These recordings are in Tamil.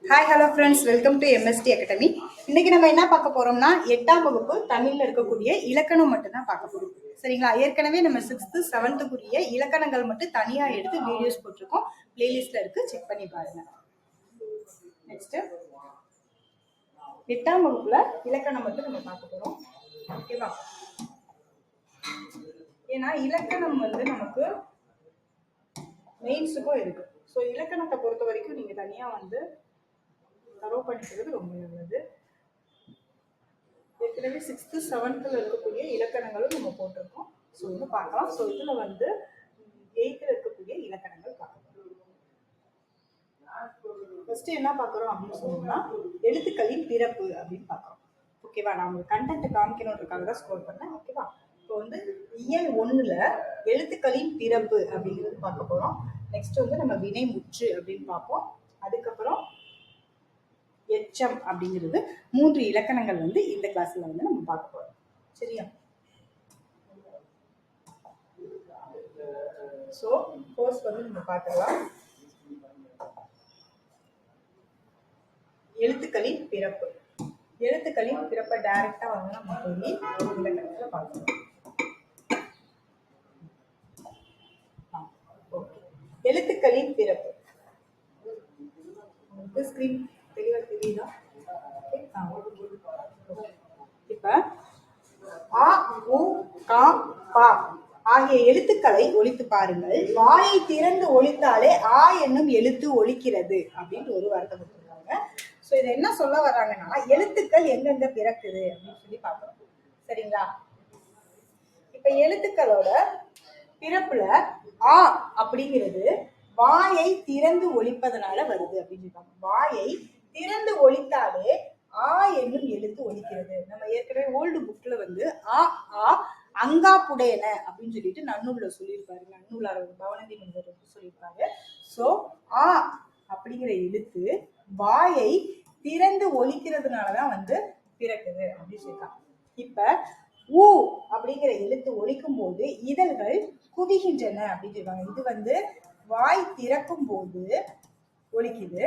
Hi hello friends, welcome to MST academy. இன்னைக்கு நம்ம என்ன பார்க்க போறோம்னா 8ஆம் வகுப்பு தமிழ்ல இருக்கக்கூடிய இலக்கணம் மட்டும் தான் பார்க்க போறோம். சரிங்களா? ஏற்கனவே நம்ம 6th 7th இலக்கணங்கள் மட்டும் தனியா எடுத்து வீடியோஸ் போட்டிருக்கோம். பிளேலிஸ்ட்ல இருக்கு, செக் பண்ணி பாருங்க. நெக்ஸ்ட் 8ஆம் வகுப்புல இலக்கணம் மட்டும் நம்ம பார்க்க போறோம். ஓகேவா? ஏன்னா இலக்கணம் நமக்கு மெயின்ஸுக்கும் இருக்கு. ஸோ இலக்கணத்தை பொறுத்த வரைக்கும் நீங்க தனியா தரவு பண்ணிக்கிறது ரொம்ப நல்லது. ஏற்கனவே 6th 7th இருக்கக்கூடிய இலக்கணங்களும் நம்ம போட்டிருக்கோம். ஸோ பார்க்கலாம். ஸோ இதுல 8th இருக்கக்கூடிய இலக்கணங்கள் பார்க்கலாம். ஃபர்ஸ்ட் என்ன பார்க்குறோம் அப்படின்னு சொன்னோம்னா எழுத்துக்களின் பிறப்பு அப்படின்னு பார்க்குறோம். ஓகேவா? நான் உங்களுக்கு கண்டென்ட் காமிக்கணுன்றதுக்காக தான் ஸ்க்ரோல் பண்ணேன். ஓகேவா? இப்போ இயல் 1ல எழுத்துக்களின் பிறப்பு அப்படிங்கிறது பார்க்க போறோம். நெக்ஸ்ட் நம்ம வினை முற்று அப்படின்னு பார்ப்போம். அதுக்கப்புறம் எச்சம் அப்படிங்கிறது 3 இலக்கணங்கள் இந்த கிளாஸ்ல நம்ம பார்க்க போறோம். சரியா? சோ ஃபர்ஸ்ட் நம்ம பார்க்கலாம் எழுத்துக்களின் பிறப்பு. எழுத்துக்களின் பிறப்பை டைரக்டா நம்ம சொல்லி இலக்கணத்துல பார்க்கலாம். எழுத்துக்களின் பிறப்பு ஸ்கிரீன் தெளிவா தெரியுதா? இப்ப அ உ க ப ஆகிய எழுத்துக்களை ஒலித்து பாருங்கள். வாயை திறந்து ஒலித்தாலே ஆ என்னும் எழுத்து ஒலிக்கிறது அப்படின்னு ஒரு வார்த்தை கொடுத்துருக்காங்க. ஸோ இதை என்ன சொல்ல வர்றாங்கன்னா எழுத்துக்கள் எங்கெங்க பிறக்குது அப்படின்னு சொல்லி பார்க்கணும். சரிங்களா? இப்ப எழுத்துக்களோட பிறப்புல ஆ அப்படிங்கிறது வாயை திறந்து ஒலிப்பதனால வருது அப்படின்னு சொல்றாங்க. வாயை திறந்து ஒலித்தாலே ஆ என்னும் எழுத்து ஒலிக்கிறது. நம்ம ஏற்கனவே ஓல்டு புக்ல ஆ ஆ அங்காப்புடையன அப்படின்னு சொல்லிட்டு நன்னூல்ல சொல்லியிருப்பாரு. நன்னூலார் பவனந்தி முனிவர் சொல்லியிருப்பாரு. சோ ஆ அப்படிங்கிற எழுத்து வாயை திறந்து ஒலிக்கிறதுனாலதான் பிறக்குது அப்படின்னு சொல்லியிருக்காங்க. இப்ப ஊ அப்படிங்கிற எழுத்து ஒலிக்கும் போது இதழ்கள் குவிகின்றன அப்படின்னு சொல்லுவாங்க. இது வாய் திறக்கும் போது ஒலிக்குது.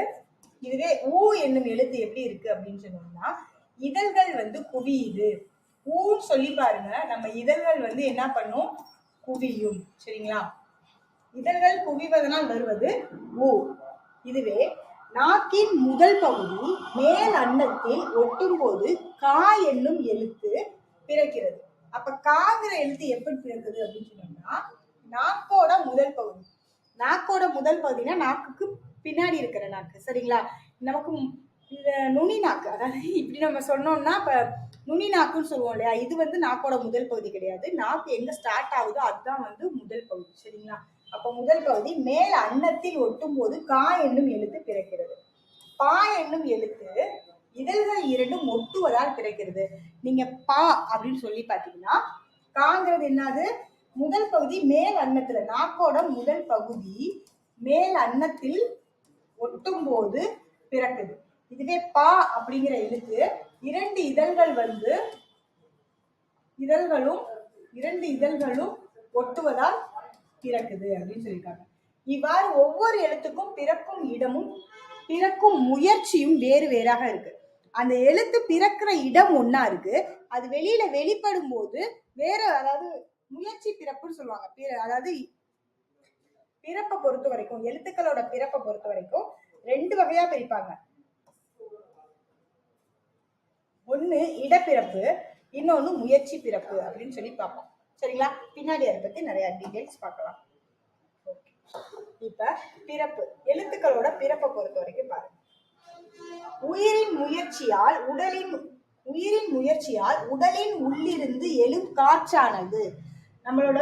இதுவே ஊ என்னும் எழுத்து எப்படி இருக்கு அப்படின்னு சொன்னோம்னா இதழ்கள் குவியுது. ஊன்னு சொல்லி பாருங்க. நம்ம இதழ்கள் என்ன பண்ணும்? குவியும். சரிங்களா? இதழ்கள் குவிவதனால் வருவது ஊ. இதுவே நாக்கின் முதல் பகுதி மேல் அன்னத்தில் ஒட்டும் போது கா என்னும் எழுத்து பிறக்கிறது. அப்ப காங்கிற எழுத்து எப்படி பிறக்குது அப்படின்னு சொன்னோம்னா நாக்கோட முதல் பகுதி. நாக்கோட முதல் பகுதினா நாக்குக்கு பின்னாடி இருக்கிற நாக்கு. சரிங்களா? நமக்கு இந்த நுனி நாக்கு, அதாவது இப்படி நம்ம சொன்னோம்னா இப்ப நுனி நாக்குன்னு சொல்லுவோம் இல்லையா? இது நாக்கோட முதல் பகுதி கிடையாது. நாக்கு எங்க ஸ்டார்ட் ஆகுதோ அதுதான் முதல் பகுதி. சரிங்களா? அப்ப முதல் பகுதி மேல் அன்னத்தில் ஒட்டும் போது கா என்னும் எழுத்து பிறக்கிறது. பா என்னும் எழுத்து இதழ்கள் இரண்டும் ஒட்டுவதால் பிறக்கிறது. நீங்க பா அப்படின்னு சொல்லி பாத்தீங்கன்னா காங்கிறது என்னது? முதல் பகுதி மேல் அன்னத்துல, நாக்கோட முதல் பகுதி மேல் அன்னத்தில் ஒட்டும் போது பிறக்குது. இதுவே பா அப்படிங்கிற எழுத்து இரண்டு இதழ்களும் ஒட்டுவதால் பிறக்குது அப்படின்னு சொல்லியிருக்காங்க. இவ்வாறு ஒவ்வொரு எழுத்துக்கும் பிறக்கும் இடமும் பிறக்கும் முயற்சியும் வேறு வேறாக இருக்கு. அந்த எழுத்து பிறக்கிற இடம் ஒன்னா இருக்கு, அது வெளியில வெளிப்படும் போது வேற, அதாவது முயற்சி பிறப்புன்னு சொல்லுவாங்க. அதாவது பிறப்பை பொறுத்த வரைக்கும், எழுத்துக்களோட பிறப்பை பொறுத்த வரைக்கும் 2 வகையா பிரிப்பாங்க. ஒண்ணு இடப்பிறப்பு, இன்னொன்னு முயற்சி பிறப்பு அப்படின்னு சொல்லி பார்ப்போம். சரிங்களா? பின்னாடி அதை பத்தி நிறைய டீடைல்ஸ் பார்க்கலாம். இப்ப பிறப்பு, எழுத்துக்களோட பிறப்பை பொறுத்த வரைக்கும் பாருங்க. உயிரின் முயற்சியால் உடலின் உள்ளிருந்து எழும் காற்றானது நம்மளோட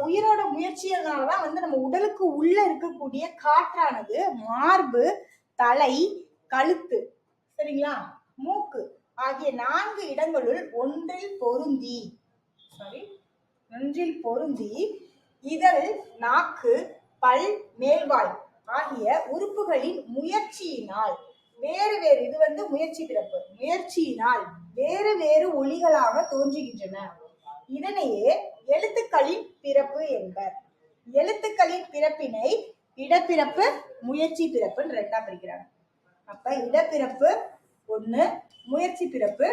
உயிரோட முயற்சியாலதான் நம்ம உடலுக்கு உள்ள இருக்கக்கூடிய காற்றானது மார்பு, தலை, கழுத்து, சரிங்களா, மூக்கு ஆகிய 4 இடங்களுள் ஒன்றில் பொருந்தி இதழ், நாக்கு, பல், மேல்வாய் ஆகிய உறுப்புகளின் முயற்சியினால் வேறு வேறு, இது முயற்சி பிறப்பு, முயற்சியினால் வேறு வேறு ஒலிகளாக தோன்றுகின்றன. இதனையே எழுத்துக்களின் பிறப்பு என்பர். எழுத்துக்களின் பிறப்பினை இடப்பிறப்பு முயற்சி பிறப்புன்னு ரெண்டா பிரிக்கிறாங்க. அப்ப இடப்பிறப்பு 1, முயற்சி பிறப்பு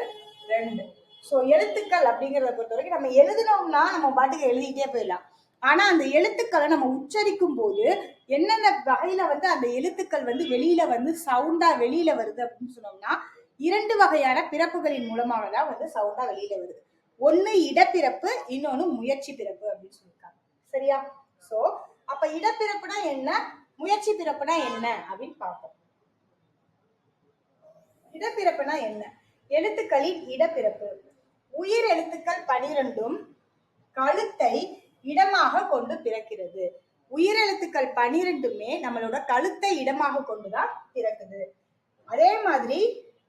2. ஸோ எழுத்துக்கள் அப்படிங்கிறத பொறுத்த வரைக்கும் நம்ம எழுதினோம்னா நம்ம பாட்டுக்கு எழுதிட்டே போயிடலாம். ஆனா அந்த எழுத்துக்களை நம்ம உச்சரிக்கும் போது என்னென்ன வகையில வந்து அந்த எழுத்துக்கள் வந்து வெளியில வந்து சவுண்டா வெளியில வருது அப்படின்னு சொன்னோம்னா 2 வகையான பிறப்புகளின் மூலமாக தான் வந்து சவுண்டா வெளியில வருது. ஒண்ணு இடப்பிறப்பு, இன்னொன்னு முயற்சி பிறப்பு அப்படின்னு சொல்லியிருக்காங்க. சரியா? சோ அப்ப இடப்பிறப்புனா என்ன, முயற்சி பிறப்புனா என்ன அப்படின்னு பார்ப்போம். இடப்பிறப்புனா என்ன? எழுத்துக்களின் இடப்பிறப்பு. உயிர் எழுத்துக்கள் 12ம் கழுத்தை இடமாக கொண்டு பிறக்கிறது. உயிரெழுத்துக்கள் 12மே நம்மளோட கழுத்தை இடமாக கொண்டுதான் பிறக்குது. அதே மாதிரி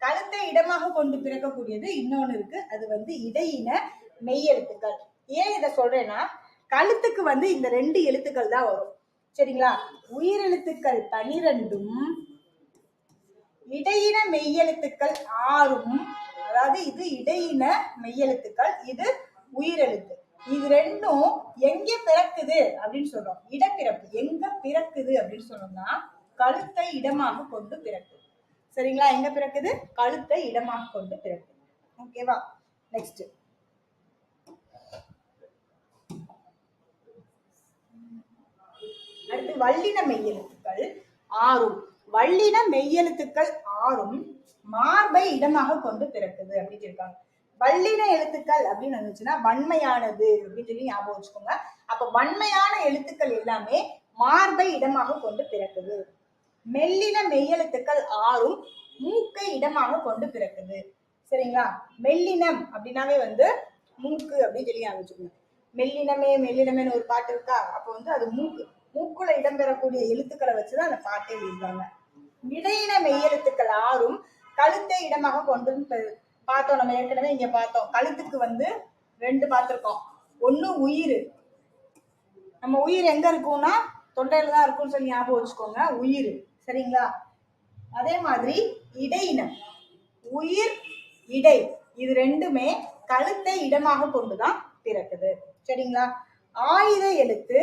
கழுத்தை இடமாக கொண்டு பிறக்கக்கூடியது இன்னொன்னு இருக்கு, அது வந்து இடையின மெய்யெழுத்துக்கள். ஏன் இதை சொல்றேன்னா, கழுத்துக்கு வந்து இந்த 2 எழுத்துக்கள் தான் வரும். சரிங்களா? உயிரெழுத்துக்கள் 12ம் இடையின மெய்யெழுத்துக்கள் 6ம், அதாவது இது இடையின மெய்யெழுத்துக்கள், இது உயிரெழுத்து. இது ரெண்டும் எங்க பிறக்குது அப்படின்னு சொல்றோம். இடப்பிறப்பு எங்க பிறக்குது அப்படின்னு சொன்னோம்னா கழுத்தை இடமாக கொண்டு பிறக்குது. சரிங்களா? எங்க பிறக்குது? கழுத்தை இடமாக கொண்டு பிறக்குது. ஓகேவா? நெக்ஸ்ட் அடுத்து வல்லின மெய்யெழுத்துக்கள் 6ம். வல்லின மெய்யெழுத்துக்கள் 6ம் மார்பை இடமாக கொண்டு பிறக்குது அப்படின்னு இருக்காங்க. வல்லின எழுத்துக்கள் அப்படின்னு இருந்துச்சுன்னா வன்மையானது அப்படின்னு சொல்லி ஞாபகம் வச்சுக்கோங்க. அப்ப வன்மையான எழுத்துக்கள் எல்லாமே மார்பை இடமாக கொண்டு பிறக்குது. மெல்லின மெய்யெழுத்துக்கள் 6ம் மூக்கை இடமாக கொண்டு பிறக்குது. சரிங்களா? மெல்லினம் அப்படின்னாவே வந்து மூக்கு அப்படின்னு சொல்லி ஞாபகம் வச்சுக்கோங்க. மெல்லினமே மெல்லினமேன்னு ஒரு பாட்டு இருக்கா, அப்ப வந்து அது மூக்கு, மூக்குல இடம்பெறக்கூடிய எழுத்துக்களை வச்சுதான் அந்த பாட்டை எழுதுவாங்க. இடையின மெய்யெழுத்துக்கள் 6ம் கழுத்தை இடமாக கொண்டு பார்த்தோம். நம்ம ஏற்கனவே இங்க பார்த்தோம், கழுத்துக்கு வந்து 2 பார்த்திருக்கோம். ஒண்ணு உயிர். நம்ம உயிர் எங்க இருக்கும்னா தொண்டையில தான் இருக்கும்னு சொல்லி ஞாபகம் வச்சுக்கோங்க, உயிர். சரிங்களா? அதே மாதிரி இடையினம், உயிர் இடை, இது ரெண்டுமே கழுத்தை இடமாக கொண்டுதான் பிறக்குது. சரிங்களா? ஆயுத எழுத்து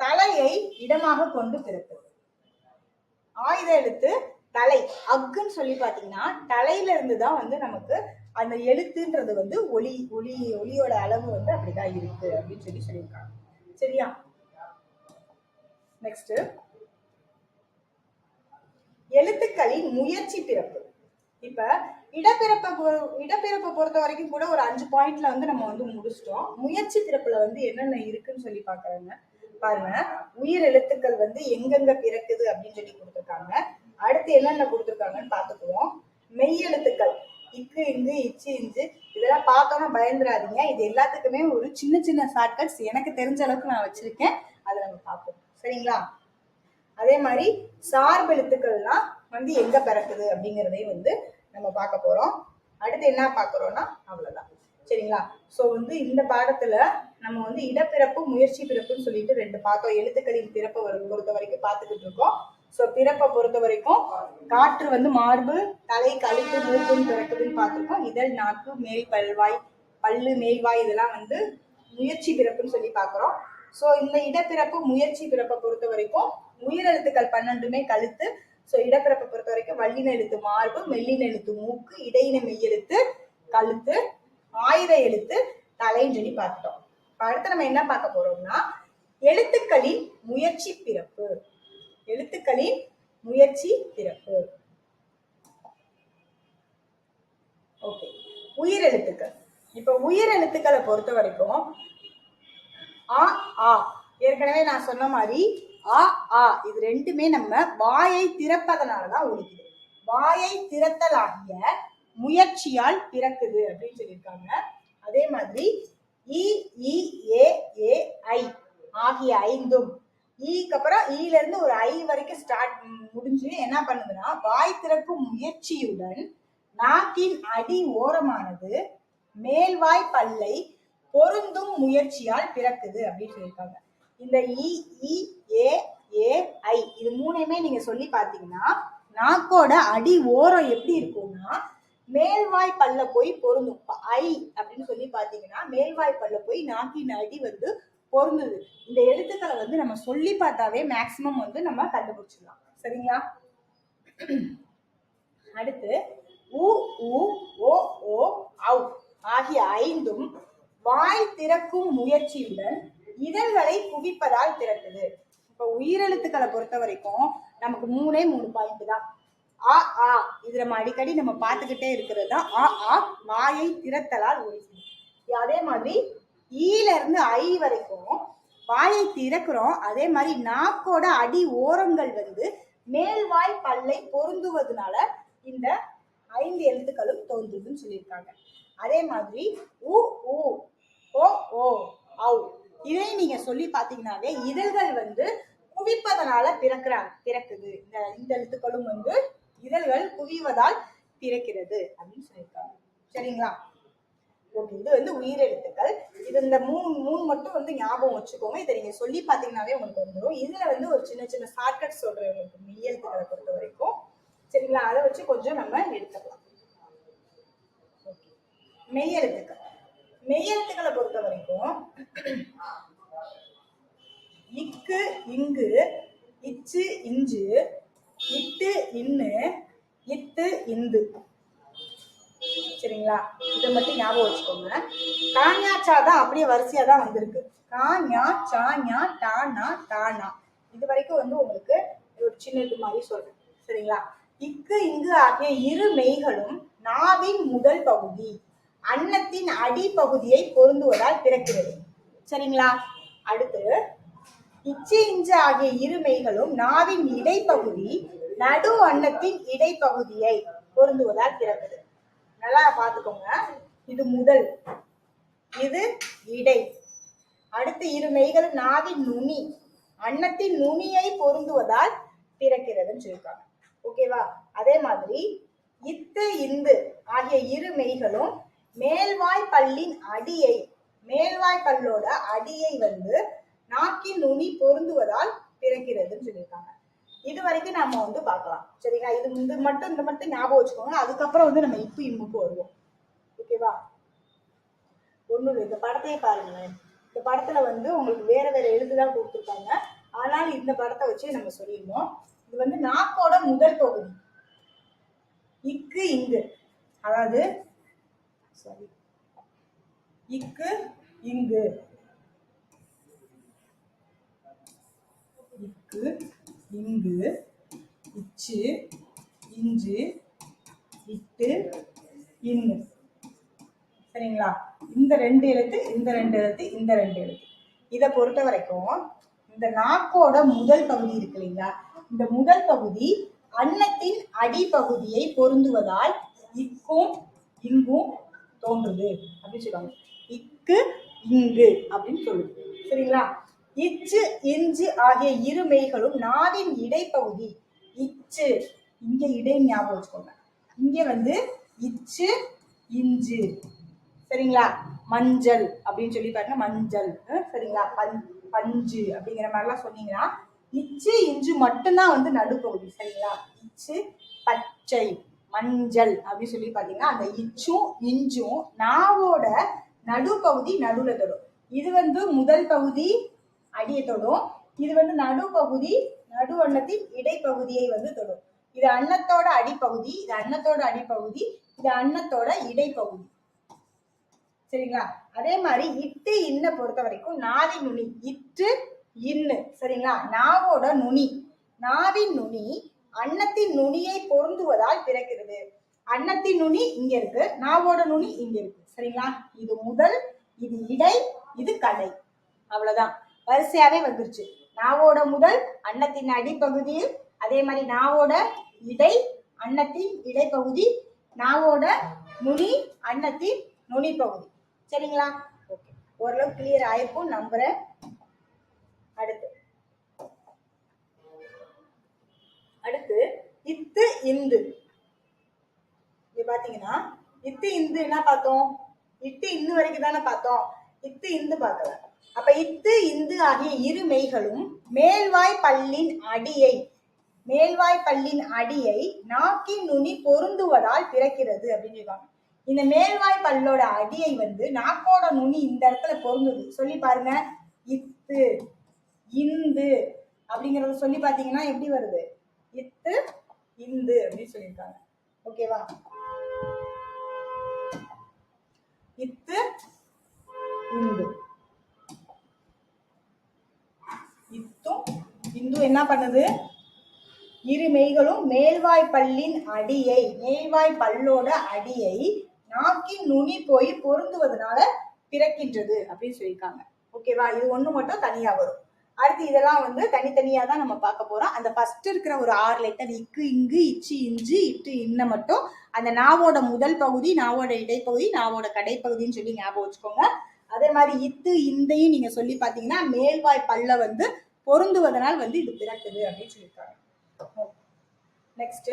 தலையை இடமாக கொண்டு பிறக்குது. ஆயுத எழுத்து தலை, அக்குன்னு சொல்லி பாத்தீங்கன்னா தலையில இருந்துதான் வந்து நமக்கு அந்த எழுத்துன்றது வந்து ஒளியோட அளவு வந்து அப்படிதான் இருக்கு அப்படின்னு சொல்லி சொல்லியிருக்காங்க. சரியா? நெக்ஸ்ட் எழுத்துக்களின் முயற்சி பிறப்பு. இப்ப இடப்பிறப்பை பொறுத்த வரைக்கும் கூட ஒரு 5 பாயிண்ட்ல வந்து நம்ம வந்து முடிச்சிட்டோம். முயற்சி பிறப்புல வந்து என்னென்ன இருக்குன்னு சொல்லி பாக்குறாங்க பாருங்க. உயிர் எழுத்துக்கள் வந்து எங்கெங்க பிறக்குது அப்படின்னு சொல்லி கொடுத்துருக்காங்க. அடுத்து என்னென்ன கொடுத்துருக்காங்கன்னு பாத்துக்குவோம். மெய் எழுத்துக்கள் இக்கு, இங்கு, இச்சு, இஞ்சு, இதெல்லாம் பார்த்தோம்னா பயந்துராதீங்க. இது எல்லாத்துக்குமே ஒரு சின்ன சின்ன ஷார்ட்கட்ஸ் எனக்கு தெரிஞ்ச அளவுக்கு நான் வச்சிருக்கேன், அதை நம்ம பார்ப்போம். சரிங்களா? அதே மாதிரி சார்பு எழுத்துக்கள்லாம் வந்து எங்க பிறக்குது அப்படிங்கிறதையும் வந்து நம்ம பார்க்க போறோம். அடுத்து என்ன பார்க்கறோம்னா அவ்வளவுதான். சரிங்களா? சோ வந்து இந்த பாடத்துல நம்ம வந்து இடப்பிறப்பு முயற்சி பிறப்புன்னு சொல்லிட்டு 2 பார்த்தோம். எழுத்துக்களின் பிறப்பை பொறுத்த வரைக்கும் பார்த்துக்கிட்டு இருக்கோம். சோ பிறப்பை பொறுத்த வரைக்கும் காற்று வந்து மார்பு, தலை, கழுத்து, மூக்குன்னு பிறக்குதுன்னு பார்த்திருக்கோம். இதழ், நாக்கு, மேல் பல்வாய், பல்லு, மேல்வாய், இதெல்லாம் வந்து முயற்சி பிறப்புன்னு சொல்லி பார்க்கிறோம். சோ இந்த இடப்பிறப்பு முயற்சி பிறப்பை பொறுத்த வரைக்கும் உயிரெழுத்துக்கள் 12மே கழுத்து. சோ இடப்பிறப்பை பொறுத்த வரைக்கும் வல்லின எழுத்து மார்பு, மெல்லின எழுத்து மூக்கு, இடையின மெய்யெழுத்து கழுத்து, ஆயுத எழுத்து தலைன்னு சொல்லி பார்த்துட்டோம். அடுத்து நம்ம என்ன பார்க்க போறோம்னா எழுத்துக்களின் முயற்சி பிறப்பு. எழுத்துக்களின் முயற்சி பிறப்பு. ஓகே, உயிரெழுத்துக்கள். இப்ப உயிரெழுத்துக்களை பொறுத்த வரைக்கும் ஆ ஆ, ஏற்கனவே நான் சொன்ன மாதிரி ஆ ஆ இது ரெண்டுமே நம்ம வாயை திறப்பதனாலதான் ஒலிக்குது. வாயை திறத்தலாகிய முயற்சியால் பிறக்குது அப்படின்னு சொல்லியிருக்காங்க. அதே மாதிரி இ இ ஏ ஏ ஐ ஆகிய 5ம், ஈக்கு அப்புறம் ஈல இருந்து ஒரு ஐ வரைக்கும் ஸ்டார்ட் முடிஞ்சு என்ன பண்ணுதுன்னா வாய் திறக்கும் முயற்சியுடன் நாக்கின் அடி ஓரமானது மேல்வாய் பல்லை பொருந்தும் முயற்சியால் பிறக்குது அப்படின்னு சொல்லியிருக்காங்க. இந்த இ இ ஏ ஏ ஐ இது 3மே நீங்க சொல்லி பாத்தீங்கன்னா நாக்கோட அடி ஓரம் எப்படி இருக்கும்னா மேல்வாய் பல்ல போய் பொருந்தும். ஐ அப்படின்னு சொல்லி பாத்தீங்கன்னா மேல்வாய் பல்ல போய் நாக்கின் அடி வந்து பொருந்தது. இந்த எழுத்துக்களை வந்து நம்ம சொல்லி பார்த்தாவே மேக்சிமம் வந்து நம்ம கண்டுபிடிச்சிடலாம். சரிங்களா? அடுத்து உ உ ஓ ஓ ஔ ஆகிய ஐந்தும் வாய் திறக்கும் முயற்சியுடன் இதழ்களை குவிப்பதால் திறக்குது. இப்ப உயிரெழுத்துக்களை பொறுத்த வரைக்கும் நமக்கு மூணே 3 பாயிண்ட் தான். ஆ ஆ இது நம்ம அடிக்கடி நம்ம பார்த்துக்கிட்டே இருக்கிறது தான் ஆ ஆ வாயை திறத்தலால் ஒலிக்குது. அதே மாதிரி ஈல இருந்து ஐ வரைக்கும் வாயை திறக்கிறோம். அதே மாதிரி நாக்கோட அடி ஓரங்கள் வந்து மேல்வாய் பல்லை பொருந்துவதனால இந்த 5 எழுத்துக்களும் தோன்றுதுன்னு சொல்லியிருக்காங்க. அதே மாதிரி உ உ ஓ ஓ ஔ இதை நீங்க சொல்லி பாத்தீங்கன்னாவே இதழ்கள் வந்து குவிப்பதனால பிறக்குது. இந்த எழுத்துக்களும் வந்து இதழ்கள் குவிவதால் பிறக்கிறது அப்படின்னு சொல்லியிருக்காங்க. சரிங்களா? ஓகே, இது வந்து உயிரெழுத்துக்கள். இது இந்த மூணு மட்டும் வந்து ஞாபகம் வச்சுக்கோங்க. இதை நீங்க சொல்லி பாத்தீங்கன்னாவே உங்களுக்கு வந்துடும். இதுல வந்து ஒரு சின்ன சின்ன ஷார்ட்கட் சொல்றேன் உங்களுக்கு மெய்யெழுத்துக்களை பொறுத்த வரைக்கும். சரிங்களா? அதை வச்சு கொஞ்சம் நம்ம எடுத்துக்கலாம். மெய்யெழுத்துக்களை பொறுத்த வரைக்கும் இக்கு இங்கு இச்சு இஞ்சு இட்டு இன்னு இத்து இந்து. சரிங்களா? இதை மட்டும் ஞாபகம் வச்சுக்கோங்க. காஞா தான் அப்படியே வரிசையா தான் வந்திருக்கு. காஞா சாஞா டானா தானா இது வரைக்கும் வந்து உங்களுக்கு ஒரு சின்ன இது மாதிரி சொல்றேன். சரிங்களா? இக்கு இங்கு ஆகிய இரு மெய்களும் நாவின் முதல் பகுதி அன்னத்தின் அடிப்பகுதியை பொருந்துவதால் பிறக்கிறது. சரிங்களா? அடுத்து இச்சு இஞ்சு ஆகிய இரு மெய்களும் நாவின் இடைப்பகுதி நடு அன்னத்தின் இடைப்பகுதியை பொருந்துவதால் பிறக்குது. நல்லா பார்த்துக்கோங்க. இது முதல், இது இடை. அடுத்து இரு மெய்களும் நாவின் நுனி அன்னத்தின் நுனியை பொருந்துவதால் பிறக்கிறதுன்னு சொல்லியிருக்காங்க. ஓகேவா? அதே மாதிரி இத்து இந்து ஆகிய இரு மெய்களும் மேல்வாய் பல்லின் அடியை மேல்வாய் பல்லோட அடியை வந்து நாக்கின் நுனி பொருந்துவதால் பிறக்கிறதுன்னு சொல்லியிருக்காங்க. இது வரைக்கும் நம்ம வந்து பார்க்கலாம். சரிங்களா? இந்த மட்டும் ஞாபகம் வச்சுக்கோங்க. அதுக்கப்புறம் வந்து நம்ம இப்பு இம்முக்கு வருவோம். ஓகேவா? ஒண்ணு இந்த படத்தையே பாருங்களேன். இந்த படத்துல வந்து உங்களுக்கு வேற எழுதுதான் கொடுத்துருக்காங்க. ஆனால் இந்த படத்தை வச்சு நம்ம சொல்லிடணும். இது வந்து நாக்கோட முதல் பகுதி இக்கு இங்கு, அதாவது இக்கு இங்கு இக்கு இங்கு இச்சு இஞ்சு இட்டு இன்னு. சரிங்களா? இந்த 2 எழுத்து இந்த 2 எழுத்து இந்த 2 எழுத்து. இதை பொறுத்த வரைக்கும் இந்த நாக்கோட முதல் பகுதி இருக்கு இல்லைங்களா? இந்த முதல் பகுதி அன்னத்தின் அடிப்பகுதியை பொருந்துவதால் இக்கும் இங்கும் தோன்றுது அப்படின்னு சொல்லுவாங்க. இக்கு இங்கு அப்படின்னு சொல்லுது. சரிங்களா? இச்சு இஞ்சு ஆகிய இரு மெய்களும் நாவின் இடைப்பகுதி இச்சு இங்க இடை ஞாபகம் வச்சுக்கோங்க. இங்க வந்து இச்சு இஞ்சு. சரிங்களா? மஞ்சள் அப்படின்னு சொல்லி பாருங்க. மஞ்சள். சரிங்களா? பஞ்சு அப்படிங்கிற மாதிரிலாம் சொன்னீங்கன்னா இச்சு இஞ்சு மட்டும்தான் வந்து நடுப்பகுதி. சரிங்களா? இச்சு பச்சை மஞ்சள் அப்படின்னு சொல்லி பாத்தீங்கன்னா அந்த இச்சும் இஞ்சும் நாவோட நடுப்பகுதி நடுவுல தொடும். இது வந்து முதல் பகுதி அடியை தொடும். இது வந்து நடுப்பகுதி நடு அன்னத்தின் இடைப்பகுதியை வந்து தொடும். இது அன்னத்தோட அடிப்பகுதி, இது அன்னத்தோட அடிப்பகுதி, இது அன்னத்தோட இடைப்பகுதி. சரிங்களா? அதே மாதிரி இட்டு இன்ன பொறுத்த வரைக்கும் நாவின் நுனி இட்டு இன்னு. சரிங்களா? நாவோட நுனி நாவின் நுனி அன்னத்தின் நுனியை பொருந்துவதால் பிறக்கிறது. அன்னத்தின் நுனி இங்க இருக்கு, நாவோட நுனி இங்க இருக்கு. சரிங்களா? இது முதல், இது இடை, இது கடை. அவ்வளவுதான். வரிசையாவே வந்துருச்சு. நாவோட முதல் அன்னத்தின் அடிப்பகுதியில், அதே மாதிரி நாவோட இடை அன்னத்தின் இடைப்பகுதி, நாவோட நுனி அன்னத்தின் நுனி பகுதி. சரிங்களா? ஓகே, ஓரளவு கிளியர் ஆயிருக்கும் நம்புறேன். அடுத்து இத்து இந்து. இங்க பாத்தீங்கன்னா இத்து இந்து என்ன பார்த்தோம்? இட்டு இன்னு வரைக்கும் தானே பார்த்தோம். இத்து இந்து பார்க்கல. அப்ப இத்து இந்து ஆகிய இரு மெய்களும் மேல்வாய் பல்லின் அடியை நாக்கின் நுனி பொருந்துவதால் பிறக்கிறது அப்படின்னு சொல்லுவாங்க. இந்த மேல்வாய் பல்லோட அடியை வந்து நாக்கோட நுனி இந்த இடத்துல பொருந்துது. சொல்லி பாருங்க. இத்து, இந்து அப்படிங்கறத சொல்லி பாத்தீங்கன்னா எப்படி வருது? இத்து இந்து அப்படின்னு சொல்லியிருக்காங்க. ஓகேவா? இத்து இந்து. இத்தும் இந்து என்ன பண்ணுது? இரு மெய்களும் மேல்வாய் பல்லின் அடியை, மேல்வாய் பல்லோட அடியை நாக்கின் நுனி போய் பொருந்துவதனால பிறக்கின்றது அப்படின்னு சொல்லியிருக்காங்க. ஓகேவா? இது ஒண்ணு மட்டும் தனியா வரும். அடுத்து இதெல்லாம் வந்து தனித்தனியா தான் நம்ம பார்க்க போறோம். அந்த ஃபர்ஸ்ட் இருக்கிற ஒரு 6 லெட்டர் இக்கு, இங்கு, இச்சு, இஞ்சு, இட்டு, இன்ன மட்டும் அந்த நாவோட முதல் பகுதி, நாவோட இடைப்பகுதி, நாவோட கடைப்பகுதின்னு சொல்லி ஞாபகம் வச்சுக்கோங்க. அதே மாதிரி இத்து இந்தையும் நீங்க சொல்லி பாத்தீங்கன்னா மேல்வாய் பல்ல வந்து பொருந்துவதனால் வந்து இது பிறக்குது அப்படின்னு சொல்லியிருக்காங்க. நெக்ஸ்ட்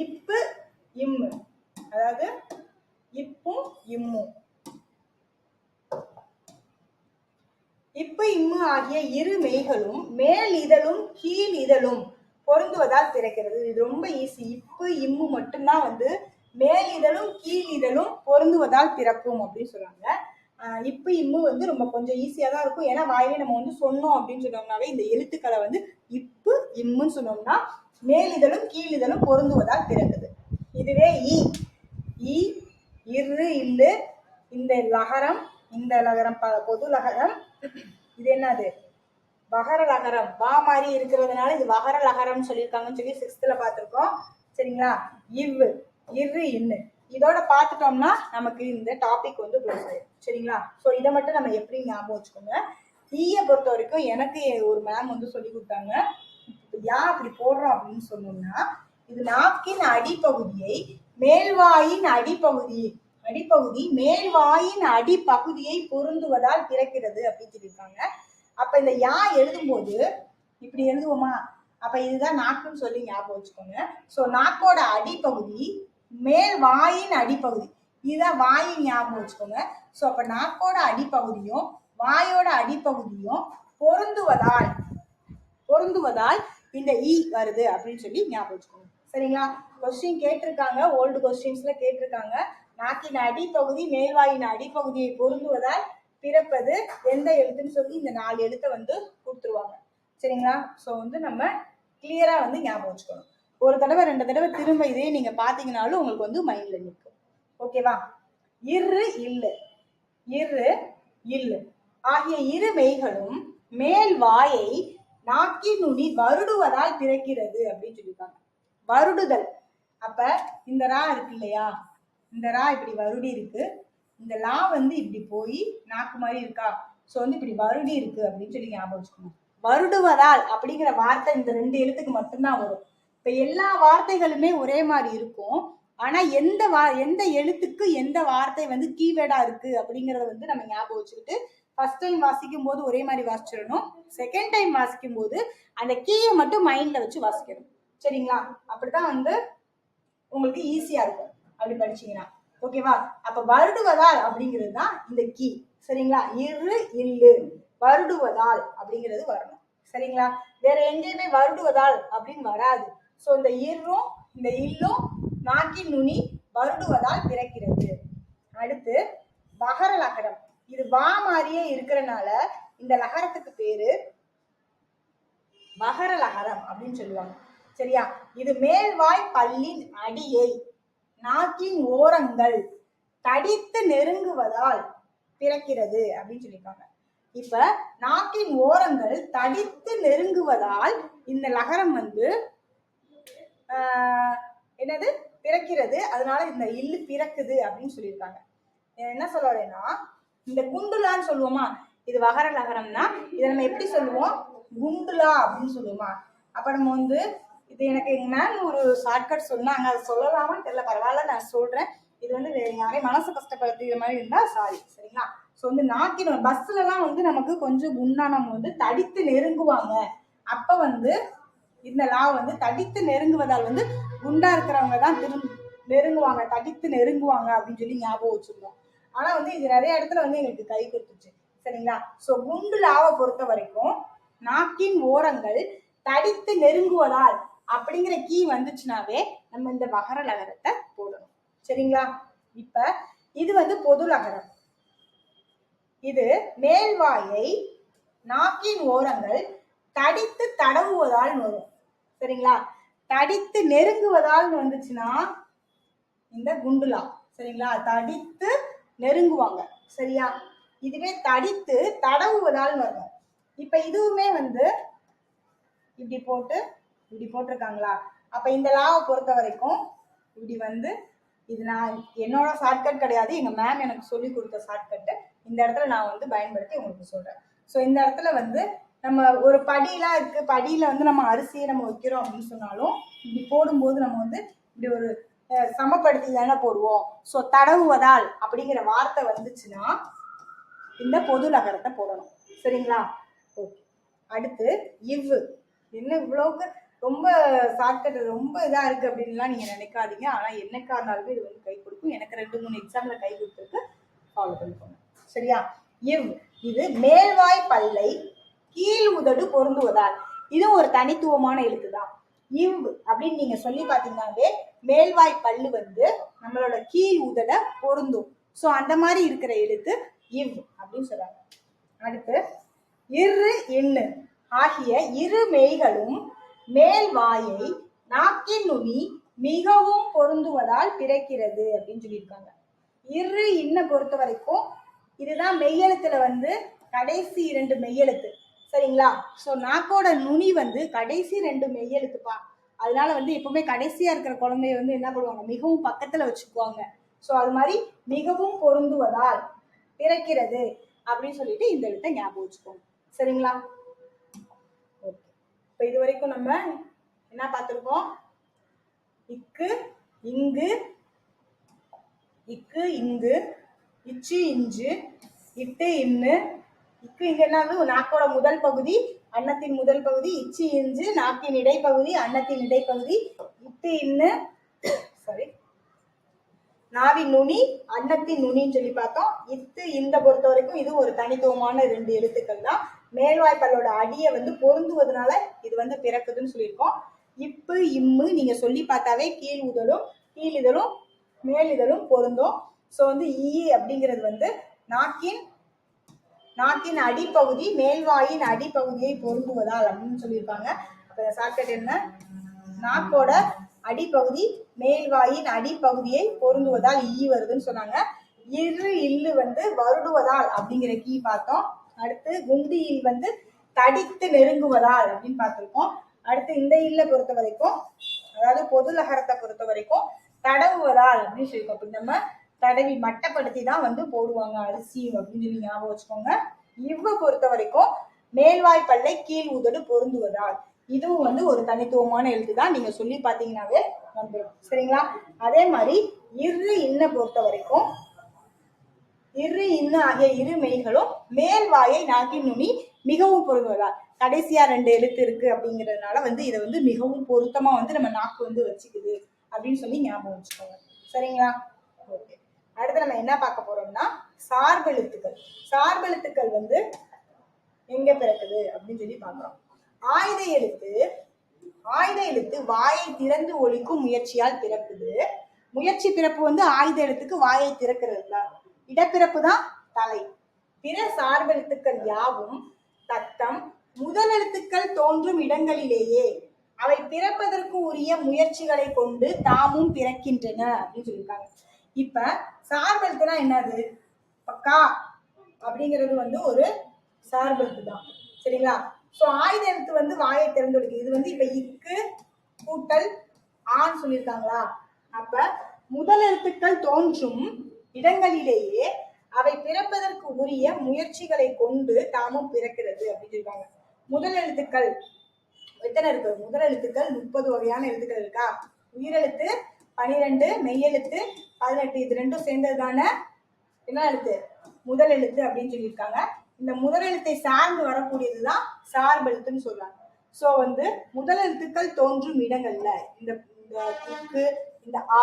இப்பு இம்மு, அதாவது இப்பும் இம்மும். இப்பு இம்மு ஆகிய இரு மெய்களும் மேல் இதழும் கீழ் இதழும் பொருந்துவதால் பிறக்கிறது. இது ரொம்ப ஈஸி. இப்பு இம்மு மட்டும்தான் வந்து மேல் இதழும் கீழ் இதழும் பொருந்துவதால் பிறக்கும் அப்படின்னு சொல்றாங்க. இப்பு இம்மு வந்து ரொம்ப கொஞ்சம் ஈஸியா தான் இருக்கும். ஏன்னா வாயிலே நம்ம வந்து சொன்னோம் அப்படின்னு சொன்னோம்னாவே இந்த எழுத்துக்களை வந்து இப்பு இம்முன்னு சொன்னோம்னா மேல் இதழும் கீழ் இதழும் பொருந்துவதால் பிறக்குது. இதுவே இ, இரு, இல்லு, இந்த லகரம், இந்த லகரம் பொது லகரம். இது என்னது? வகர லகரம். வா மாதிரி இருக்கிறதுனால இது வகர லகரம் சொல்லியிருக்காங்கன்னு சொல்லி 6th பார்த்திருக்கோம். சரிங்களா? இவ்வு, இரு, இன்னு இதோட பார்த்துட்டோம்னா நமக்கு இந்த டாபிக் வந்து க்ளோஸ் ஆயிடும். சரிங்களா? ஸோ இதை மட்டும் நம்ம எப்படி ஞாபகம் வச்சுக்கோங்க. ஈயை பொறுத்த வரைக்கும் எனக்கு ஒரு மேம் வந்து சொல்லி கொடுத்தாங்க. யா அப்படி போடுறோம் அப்படின்னு சொன்னோம்னா இது நாக்கின் அடிப்பகுதியை மேல்வாயின் அடிப்பகுதி மேல்வாயின் அடிப்பகுதியை பொருந்துவதால் பிறக்கிறது அப்படின்னு சொல்லியிருக்காங்க. அப்ப இந்த யா எழுதும்போது இப்படி எழுதுவோமா? அப்ப இதுதான் நாக்குன்னு சொல்லி ஞாபகம் வச்சுக்கோங்க. ஸோ நாக்கோட அடிப்பகுதி மேல் வாயின் அடிப்பகுதி, இதுதான் வாயின் ஞாபகம் வச்சுக்கோங்க. ஸோ அப்ப நாக்கோட அடிப்பகுதியும் வாயோட அடிப்பகுதியும் பொருந்துவதால் இந்த இ வருது அப்படின்னு சொல்லி ஞாபகம் வச்சுக்கோங்க. சரிங்களா? கொஸ்டின் கேட்டிருக்காங்க, ஓல்டு கொஸ்டின்ஸ்ல கேட்டிருக்காங்க. நாக்கின் அடிப்பகுதி மேல்வாயின் அடிப்பகுதியை பொருந்துவதால் பிறப்பது எந்த எழுத்துன்னு சொல்லி இந்த 4 எழுத்தை வந்து கொடுத்துருவாங்க. சரிங்களா? ஸோ வந்து நம்ம கிளியரா வந்து ஞாபகம் வச்சுக்கணும். ஒரு தடவை 2 தடவை திரும்ப இதே நீங்க பாத்தீங்கன்னாலும் உங்களுக்கு வந்து மைண்ட்ல நிற்கும். ஓகேவா? இரு இல்லு ஆகிய இரு மெய்களும் மேல் வாயை நாக்கின் நுனி வருடுவதால் பிறக்கிறது அப்படின்னு சொல்லியிருக்காங்க. வருடுதல். அப்ப இந்த ரா இருக்கு இல்லையா? இந்த ரா இப்படி வருடி இருக்கு, இந்த லா வந்து இப்படி போய் நாக்கு மாதிரி இருக்கா? ஸோ வந்து இப்படி வருடி இருக்கு அப்படின்னு சொல்லி ஞாபகம் வச்சுக்கணும். வருடுவதால் அப்படிங்கிற வார்த்தை இந்த 2 எழுத்துக்கு மட்டும்தான் வரும். இப்ப எல்லா வார்த்தைகளுமே ஒரே மாதிரி இருக்கும். ஆனா எந்த எழுத்துக்கு எந்த வார்த்தை வந்து கீவேர்டா இருக்கு அப்படிங்கறத வந்து நம்ம ஞாபகம் வச்சுக்கிட்டு ஃபர்ஸ்ட் டைம் வாசிக்கும் போது ஒரே மாதிரி வாசிச்சிடணும். செகண்ட் டைம் வாசிக்கும் போது அந்த கீயை மட்டும் மைண்ட்ல வச்சு வாசிக்கணும். சரிங்களா? அப்படிதான் வந்து உங்களுக்கு ஈஸியா இருக்கும் அப்படி படிச்சீங்கன்னா. ஓகேவா? அப்ப வருடுவதால் அப்படிங்கிறது தான் இந்த கீ. சரிங்களா? இரு இல்லு வருடுவதால் அப்படிங்கிறது வரணும். சரிங்களா? வேற எங்கேயுமே வருடுவதால் அப்படின்னு வராது. ஸோ இந்த இரும் இந்த இல்லும் நாக்கின் நுனி வருடுவதால் பிறக்கிறது. அடுத்து வகர லகரம். இது வா மாதிரியே இருக்கிறனால இந்த லகரத்துக்கு பேரு வகர லகரம் அப்படின்னு சொல்லுவாங்க. சரியா? இது மேல்வாய் பல்லின் அடியை நாக்கின் ஓரங்கள் தடித்து நெருங்குவதால் பிறக்கிறது அப்படின்னு சொல்லியிருக்காங்க. இப்ப நாக்கின் ஓரங்கள் தடித்து நெருங்குவதால் இந்த லகரம் வந்து என்னது பிறக்கிறது. அதனால இந்த இல்லு பிறக்குது அப்படின்னு சொல்லியிருக்காங்க. என்ன சொல்ல வரேன்னா, இந்த குண்டுலான்னு சொல்லுவோமா, இது வகர லகரம்னா இதை நம்ம எப்படி சொல்லுவோம்? குண்டுலா அப்படின்னு சொல்லுவோமா. அப்ப நம்ம வந்து இது எனக்கு எங்க மேம் ஒரு ஷார்ட்கட் சொன்னாங்க, அதை சொல்லலாமான்னு தெரியல, பரவாயில்ல நான் சொல்றேன். இது வந்து யாரையும் மனசு கஷ்டப்படுத்துகிற மாதிரி இருந்தா சாரி. சரிங்களா? ஸோ வந்து நாக்கின் பஸ்ல எல்லாம் வந்து நமக்கு கொஞ்சம் குண்டானவங்க வந்து தடித்து நெருங்குவாங்க. அப்ப வந்து இந்த லா வந்து தடித்து நெருங்குவதால் வந்து குண்டா இருக்கிறவங்க தான் நெருங்குவாங்க, தடித்து நெருங்குவாங்க அப்படின்னு சொல்லி ஞாபகம் வச்சிருந்தோம். ஆனா வந்து இது நிறைய இடத்துல வந்து எங்களுக்கு கை கொடுத்துச்சு. சரிங்களா? ஸோ குண்டு லாவை பொறுத்த வரைக்கும் நாக்கின் ஓரங்கள் தடித்து நெருங்குவதால் அப்படிங்கிற கீ வந்துச்சுனாவே நம்ம இந்த வகர லகரத்தை போடணும். சரிங்களா? இப்ப இது வந்து பொது லகரம். இது மேல்வாயை நாக்கின் ஓரங்கள் தடித்து தடவுவதால் வரும். சரிங்களா? தடித்து நெருங்குவதால் வந்துச்சுன்னா இந்த குண்டுலா. சரிங்களா? தடித்து நெருங்குவாங்க. சரியா? இதுவே தடித்து தடவுவதால் வரும். இப்ப இதுவுமே வந்து இப்படி போட்டிருக்காங்களா? அப்ப இந்த லாவை பொறுத்த வரைக்கும் இப்படி வந்து இது நான் என்னோட ஷார்ட்கட் கிடையாது, எங்க மேம் எனக்கு சொல்லி கொடுத்த ஷார்ட்கட்டு. இந்த இடத்துல நான் வந்து பயன்படுத்தி உங்களுக்கு சொல்றேன். ஸோ இந்த இடத்துல வந்து நம்ம ஒரு படியெல்லாம் இருக்கு, படியில வந்து நம்ம அரிசியை நம்ம வைக்கிறோம் அப்படின்னு சொன்னாலும் இப்படி போடும்போது நம்ம வந்து இப்படி ஒரு சமப்படுத்தி தானே போடுவோம். ஸோ தடவுவதால் அப்படிங்கிற வார்த்தை வந்துச்சுன்னா இந்த பொது நகரத்தை போடணும். சரிங்களா? ஓகே. அடுத்து என்ன இவ்வளவுக்கு ரொம்ப ஷார்ட்கட் ரொம்ப இதா இருக்கு அப்படின்லாம் நீங்க நினைக்காதீங்க. ஆனா என்னைக்கா இருந்தாலுமே இது வந்து கை கொடுக்கும். எனக்கு 2-3 எக்ஸாம்ல கை கொடுத்துருக்கு. ஃபாலோ பண்ணிக்கோங்க. சரியா? இது மேல்வாய் பல்லை கீழ் உதடு பொருந்துவதால் இது ஒரு தனித்துவமான எழுத்துதான். அப்படின்னு நீங்க சொல்லி பாத்தீங்கன்னாவே மேல்வாய் பல்லு வந்து நம்மளோட கீழ் உதட பொருந்தும். ஸோ அந்த மாதிரி இருக்கிற எழுத்து அப்படின்னு சொல்றாங்க. அடுத்து இன்னு ஆகிய இரு மெய்களும் மேல் வாயை நாக்கின் நுனி மிகவும் பொருந்துவதால் பிறக்கிறது அப்படின்னு சொல்லியிருக்காங்க. இன்ன பொறுத்த வரைக்கும் இதுதான் மெய்யெழுத்துல வந்து கடைசி 2 மெய்யெழுத்து. சரிங்களா? ஸோ நாக்கோட நுனி வந்து கடைசி 2 மெய்யெழுத்துப்பா. அதனால வந்து எப்பவுமே கடைசியா இருக்கிற குழந்தைய வந்து என்ன பண்ணுவாங்க, மிகவும் பக்கத்துல வச்சுக்குவாங்க. ஸோ அது மாதிரி மிகவும் பொருந்துவதால் பிறக்கிறது அப்படின்னு சொல்லிட்டு இந்த எழுத்தை ஞாபகம் வச்சுக்கோங்க. சரிங்களா? ஓகே. இப்போ இது வரைக்கும் நம்ம என்ன பார்த்துருக்கோம்? இக்கு இங்கு, இக்கு இங்கு, இச்சு இஞ்சு, இட்டு இன்னு. இக்கு இங்க என்னது? நாக்கோட முதல் பகுதி, அன்னத்தின் முதல் பகுதி. இச்சு இஞ்சு நாக்கின் இடைப்பகுதி, அன்னத்தின் இடைப்பகுதி. இட்டு இன்னு சாரி நாவின் நுனி, அன்னத்தின் நுனின்னு சொல்லி பார்த்தோம். இந்த பொறுத்த வரைக்கும் இது ஒரு தனித்துவமான 2 எழுத்துக்கள் தான். மேல்வாய் பல்லோட அடியை வந்து பொருந்துவதனால இது வந்து பிறக்குதுன்னு சொல்லியிருக்கோம். இம்மு நீங்க சொல்லி பார்த்தாவே கீழ் இதழும் மேல் இதழும் பொருந்தும். ஸோ வந்து அப்படிங்கிறது வந்து நாக்கின் அடிப்பகுதி மேல்வாயின் அடிப்பகுதியை பொருந்துவதால் அப்படின்னு சொல்லியிருப்பாங்க. அப்ப ஷார்ட்கட் என்ன? நாக்கோட அடிப்பகுதி மேல்வாயின் அடிப்பகுதியை பொருந்துவதால் வருதுன்னு சொன்னாங்க. இல்லு வந்து வருடுவதால் அப்படிங்கிற கீ பார்த்தோம். அடுத்து குண்டு வந்து தடித்து நெருங்குவதால் அப்படின்னு பார்த்திருக்கோம். அடுத்து இந்த இல்ல பொறுத்த வரைக்கும், அதாவது பொது லகரத்தை பொறுத்த வரைக்கும் தடவுவதால் அப்படின்னு சொல்லியிருக்கோம். அப்படி நம்ம தடவி மட்டப்படுத்தி தான் வந்து போடுவாங்க அரிசி அப்படின்னு சொல்லி ஞாபகம் வச்சுக்கோங்க. பொறுத்த வரைக்கும் மேல்வாய் பல்லை கீழ் உதடு பொருந்துவதால் இதுவும் வந்து ஒரு தனித்துவமான எழுத்து தான். நீங்க சொல்லி பாத்தீங்கன்னாவே வந்துடும். சரிங்களா? அதே மாதிரி இன்ன பொறுத்த வரைக்கும் இன்னு ஆகிய இரு மெய்களும் மேல்வாயை நாக்கின் நுனி மிகவும் பொருந்துவதால் கடைசியா 2 எழுத்து இருக்கு அப்படிங்கிறதுனால வந்து இதை வந்து மிகவும் பொருத்தமா வந்து நம்ம நாக்கு வந்து வச்சுக்குது அப்படின்னு சொல்லி ஞாபகம் வச்சுக்கோங்க. சரிங்களா? ஓகே. அடுத்து நம்ம என்ன பார்க்க போறோம்னா சார்பெழுத்துக்கள் வந்து எங்க பிறக்குது அப்படின்னு சொல்லி பார்க்கிறோம். ஆயுத எழுத்து வாயை திறந்து ஒலிக்கும் முயற்சியால் பிறக்குது. முயற்சி பிறப்பு வந்து ஆயுத எழுத்துக்கு வாயை திறக்கிறதுல, இடப்பிறப்பு தான் தலை. பிற சார்பெழுத்துக்கள் யாவும் தத்தம் முதல் எழுத்துக்கள் தோன்றும் இடங்களிலேயே அவை பிறப்பதற்கு உரிய முயற்சிகளை கொண்டு தாமும் பிறக்கின்றன அப்படின்னு சொல்லியிருக்காங்க. இப்ப சார்பெழுத்துனா என்னது? கா அப்படிங்கிறது வந்து ஒரு சார்பெழுத்து தான். சரிங்களா? சோ ஆயுத எழுத்து வந்து வாயை திறந்து இது வந்து இப்ப இக்கு கூட்டல் ஆன்னு சொல்லியிருக்காங்களா? அப்ப முதல் எழுத்துக்கள் தோன்றும் இடங்களிலேயே அவை பிறப்பதற்கு உரிய முயற்சிகளை கொண்டு தாமும் பிறக்கிறது அப்படின்னு சொல்லியிருக்காங்க. முதல் எழுத்துக்கள் எத்தனை இருக்கு? முதல் எழுத்துக்கள் 30 வகையான எழுத்துக்கள் இருக்கா? உயிரெழுத்து 12, மெய்யெழுத்து 18. இது ரெண்டும் சேர்ந்ததுதான என்ன எழுத்து? முதல் எழுத்து அப்படின்னு சொல்லியிருக்காங்க. இந்த முதல் எழுத்தை சார்ந்து வரக்கூடியதுதான் சார்பெழுத்துன்னு சொல்றாங்க. சோ வந்து முதல் எழுத்துக்கள் தோன்றும் இடங்கள்ல இந்த இக்கு, இந்த ஆ,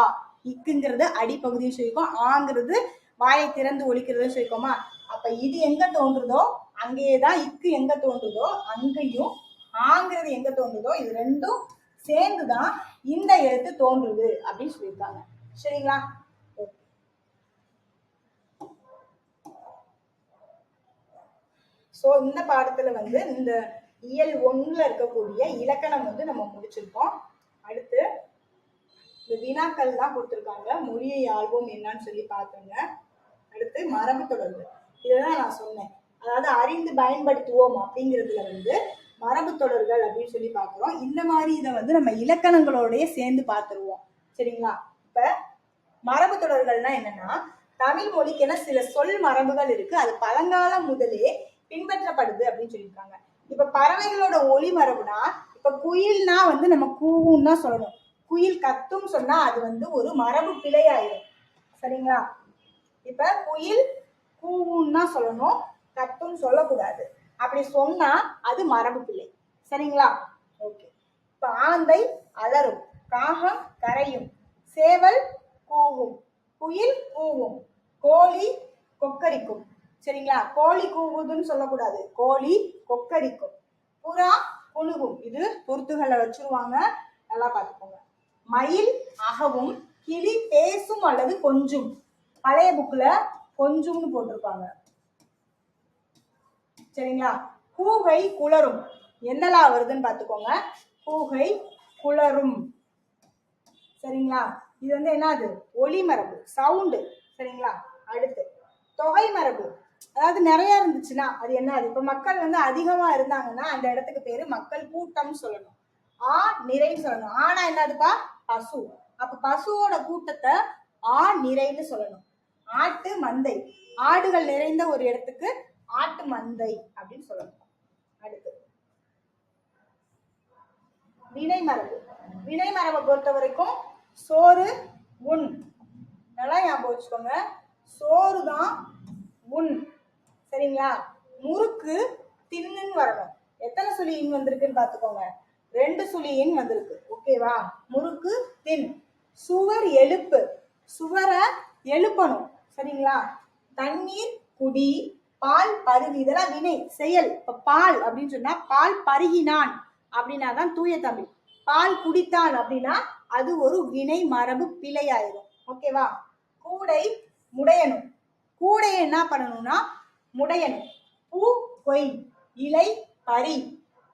இக்குங்கிறது அடிப்பகுதின்னு சொல்லியிருக்கோம், ஆங்கிறது வாயை திறந்து ஒலிக்கிறதுன்னு சொல்லியிருக்கோமா? அப்ப இது எங்க தோன்றுதோ அங்கேயேதான் இக்கு எங்க தோன்றுதோ அங்கேயும் ஆங்கிறது எங்க தோன்றுதோ இது ரெண்டும் சேர்ந்துதான் இந்த எழுத்து தோன்றுது அப்படின்னு சொல்லியிருக்காங்க. சரிங்களா? ஸோ இந்த பாடத்துல வந்து இந்த இயல் 1ல இருக்கக்கூடிய இலக்கணம் வந்து நம்ம முடிச்சிருக்கோம். அடுத்து இந்த வினாக்கள் தான் கொடுத்துருக்காங்க. மொழியை ஆள்வோம் என்னன்னு சொல்லி பார்த்துங்க. அடுத்து மரபு தொடர்கள், இதுதான் நான் சொன்னேன். அதாவது அறிந்து பயன்படுத்துவோம் அப்படிங்கிறதுல வந்து மரபு தொடர்கள் அப்படின்னு சொல்லி பார்க்குறோம். இந்த மாதிரி இதை வந்து நம்ம இலக்கணங்களோடய சேர்ந்து பார்த்துருவோம். சரிங்களா? இப்ப மரபு தொடர்கள்னா என்னன்னா, தமிழ் மொழிக்கென சில சொல் மரபுகள் இருக்கு. அது பழங்காலம் முதலே பின்பற்றப்படுது அப்படின்னு சொல்லியிருக்காங்க. இப்ப பறவைகளோட ஒலி மரபுனா, இப்ப குயில்னா வந்து நம்ம கூவும் தான் சொல்லணும். குயில் கத்தும் சொன்னா அது வந்து ஒரு மரபு பிழை ஆயிடும். சரிங்களா? இப்ப குயில் கூவும் தான் சொல்லணும், கத்தும் சொல்லக்கூடாது. அப்படி சொன்னா அது மரபு பிழை. சரிங்களா? ஓகே. இப்ப ஆந்தை அலறும், காகம் கரையும், சேவல் கூவும், குயில் கூவும், கோழி கொக்கரிக்கும். சரிங்களா? கோழி கூவுதுன்னு சொல்லக்கூடாது, கோழி கொக்கரிக்கும். புறா குணுகும், இது பொருத்துகளை வச்சிருவாங்க, நல்லா பார்த்துக்கோங்க. மயில் அகவும், கிளி பேசும் அல்லது கொஞ்சும். பழைய புக்ல கொஞ்சம்னு போட்டிருப்பாங்க. சரிங்களா? கூகை குளரும், என்னெல்லாம் வருதுன்னு பார்த்துக்கோங்க. கூகை குளரும். சரிங்களா? இது வந்து என்னது? ஒலி மரபு, சவுண்டு. சரிங்களா? அடுத்து தொகை மரபு, அதாவது நிறைய இருந்துச்சுன்னா அது என்னது? இப்ப மக்கள் வந்து அதிகமா இருந்தாங்கன்னா அந்த இடத்துக்கு பேரு மக்கள் கூட்டம் சொல்லணும். ஆ நிறைன்னு சொல்லணும். ஆனா என்னதுப்பா? பசு. அப்ப பசுவோட கூட்டத்தை ஆ நிறைன்னு சொல்லணும். ஆட்டு மந்தை, ஆடுகள் நிறைந்த ஒரு இடத்துக்கு ஆட்டு மந்தை அப்படின்னு சொல்லணும். அடுத்து வினை மரபு. வினை மரபை பொறுத்த வரைக்கும் சோறு உண், நல்லா ஞாபகம் வச்சுக்கோங்க. சோறு தான் உண். சரிங்களா? முறுக்கு தின்னுன்னு வரணும். எத்தனை சுழி இன் வந்திருக்குன்னு பார்த்துக்கோங்க. 2 சுழி இன் வந்திருக்கு. ஓகேவா? முறுக்கு தின். சுவர் எழுப்பு, சுவரை எழுப்பணும். சரிங்களா? தண்ணீர் குடி, பால் பருகி, இதெல்லாம் வினை செயல். இப்ப பால் அப்படின்னு சொன்னா பால் பருகினான் அப்படின்னா தான் தூய தமிழ். பால் குடித்தான் அப்படின்னா அது ஒரு வினை மரபு பிழை ஆயிரும். ஓகேவா? கூடை முடையணும், கூடையை என்ன பண்ணணும்னா முடையணும். பூ கொய், இலை பறி,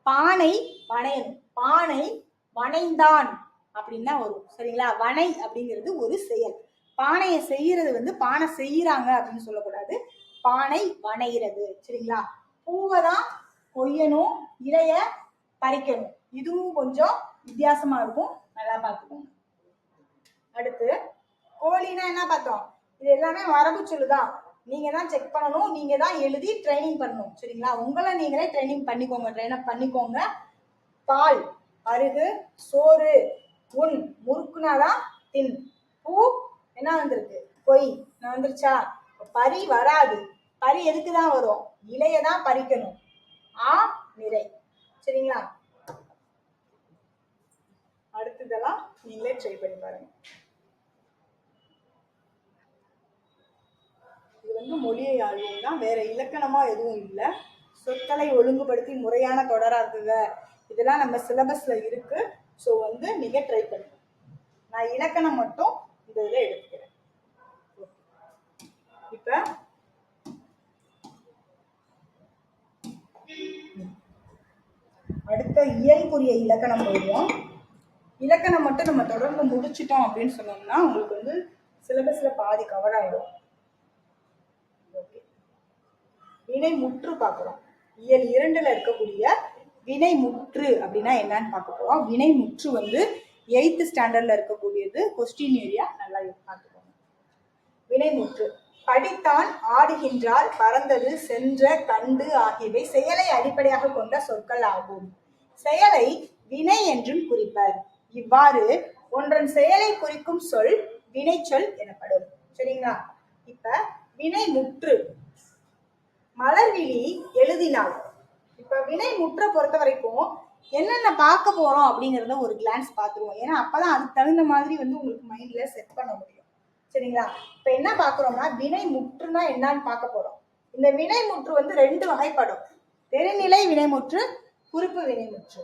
பானை வனையணும், பானை வனைந்தான் அப்படின்னா வரும். சரிங்களா? வனை அப்படிங்கிறது ஒரு செயல். பானையை செய்யறது வந்து பானை செய்யறாங்க அப்படின்னு சொல்லக்கூடாது, பானை வனைகிறது. சரிங்களா? பூவை தான் கொய்யணும், இலைய பறிக்கணும். இதுவும் கொஞ்சம் வித்தியாசமா இருக்கும், நல்லா பார்த்துக்கோங்க. அடுத்து கோழினா என்ன பார்த்தோம்? இது எல்லாமே மரபு சொல்லுதான், நீங்க தான் செக் பண்ணணும், நீங்க தான் எழுதி ட்ரைனிங் பண்ணணும். சரிங்களா? உங்களை நீங்களே ட்ரைனிங் பண்ணிக்கோங்க, ட்ரைன் அப் பண்ணிக்கோங்க. பால் பருகு, சோறு உண், முறுக்குனாதான் தின். பூ என்ன வந்திருக்கு? கொய் வந்துருச்சா? பறி வராது, பறி எதுக்கு தான் வரும்? இலைய தான் பறிக்கணும். ஆ நிறை. சரிங்களா? அடுத்ததெல்லாம் நீங்களே ட்ரை பண்ணி பாருங்க. இது வந்து மொழியை ஆழ்வோம் தான், வேற இலக்கணமா எதுவும் இல்லை. சொற்களை ஒழுங்குபடுத்தி முறையான தொடராக்குங்க, இதெல்லாம் நம்ம சிலபஸ்ல இருக்கு. ஸோ வந்து நீங்க ட்ரை பண்ணுங்க. நான் இலக்கணம் மட்டும் இந்த இதில் எடுத்துக்கிறேன். இப்ப அடுத்த இயல்புரிய இலக்கணம் போடுவோம். இலக்கணம் மட்டும் நம்ம தொடர்ந்து முடிச்சிட்டோம் அப்படின்னு சொன்னோம்னா உங்களுக்கு வந்து சிலபஸ்ல பாதி கவர் ஆயிடும். வினை முற்று பார்க்கிறோம். இயல் 2ல இருக்கக்கூடிய வினை முற்று அப்படின்னா என்னன்னு பார்க்க போறோம். வினை முற்று வந்து 8th ஸ்டாண்டர்ட்ல இருக்கக்கூடியது. கொஸ்டின் ஏரியா நல்லா பார்த்துக்கோங்க. வினை முற்று: படித்தான், ஆடுகின்றார், பறந்தது, சென்ற, கண்டு ஆகியவை செயலை அடிப்படையாக கொண்ட சொற்கள் ஆகும். செயலை வினை என்றும் குறிப்பர். இவ்வாறு ஒன்றன் செயலை குறிக்கும் சொல் வினைச்சொல் எனப்படும். சரிங்களா? இப்ப வினை முற்று: மலர்விழி எழுதினாள். இப்ப வினை முற்ற பொறுத்த வரைக்கும் என்னென்ன பார்க்க போறோம் அப்படிங்கறத ஒரு கிளான்ஸ் பார்த்துருவோம். ஏன்னா அப்பதான் அதுக்கு தகுந்த மாதிரி வந்து உங்களுக்கு மைண்ட்ல செட் பண்ண முடியும். சரிங்களா? இப்ப என்ன பார்க்கிறோம்னா வினை முற்றுனா என்னன்னு பார்க்க போறோம். இந்த வினை முற்று வந்து 2 வகைப்படும். தெரிநிலை வினைமுற்று, குறிப்பு வினைமுற்று.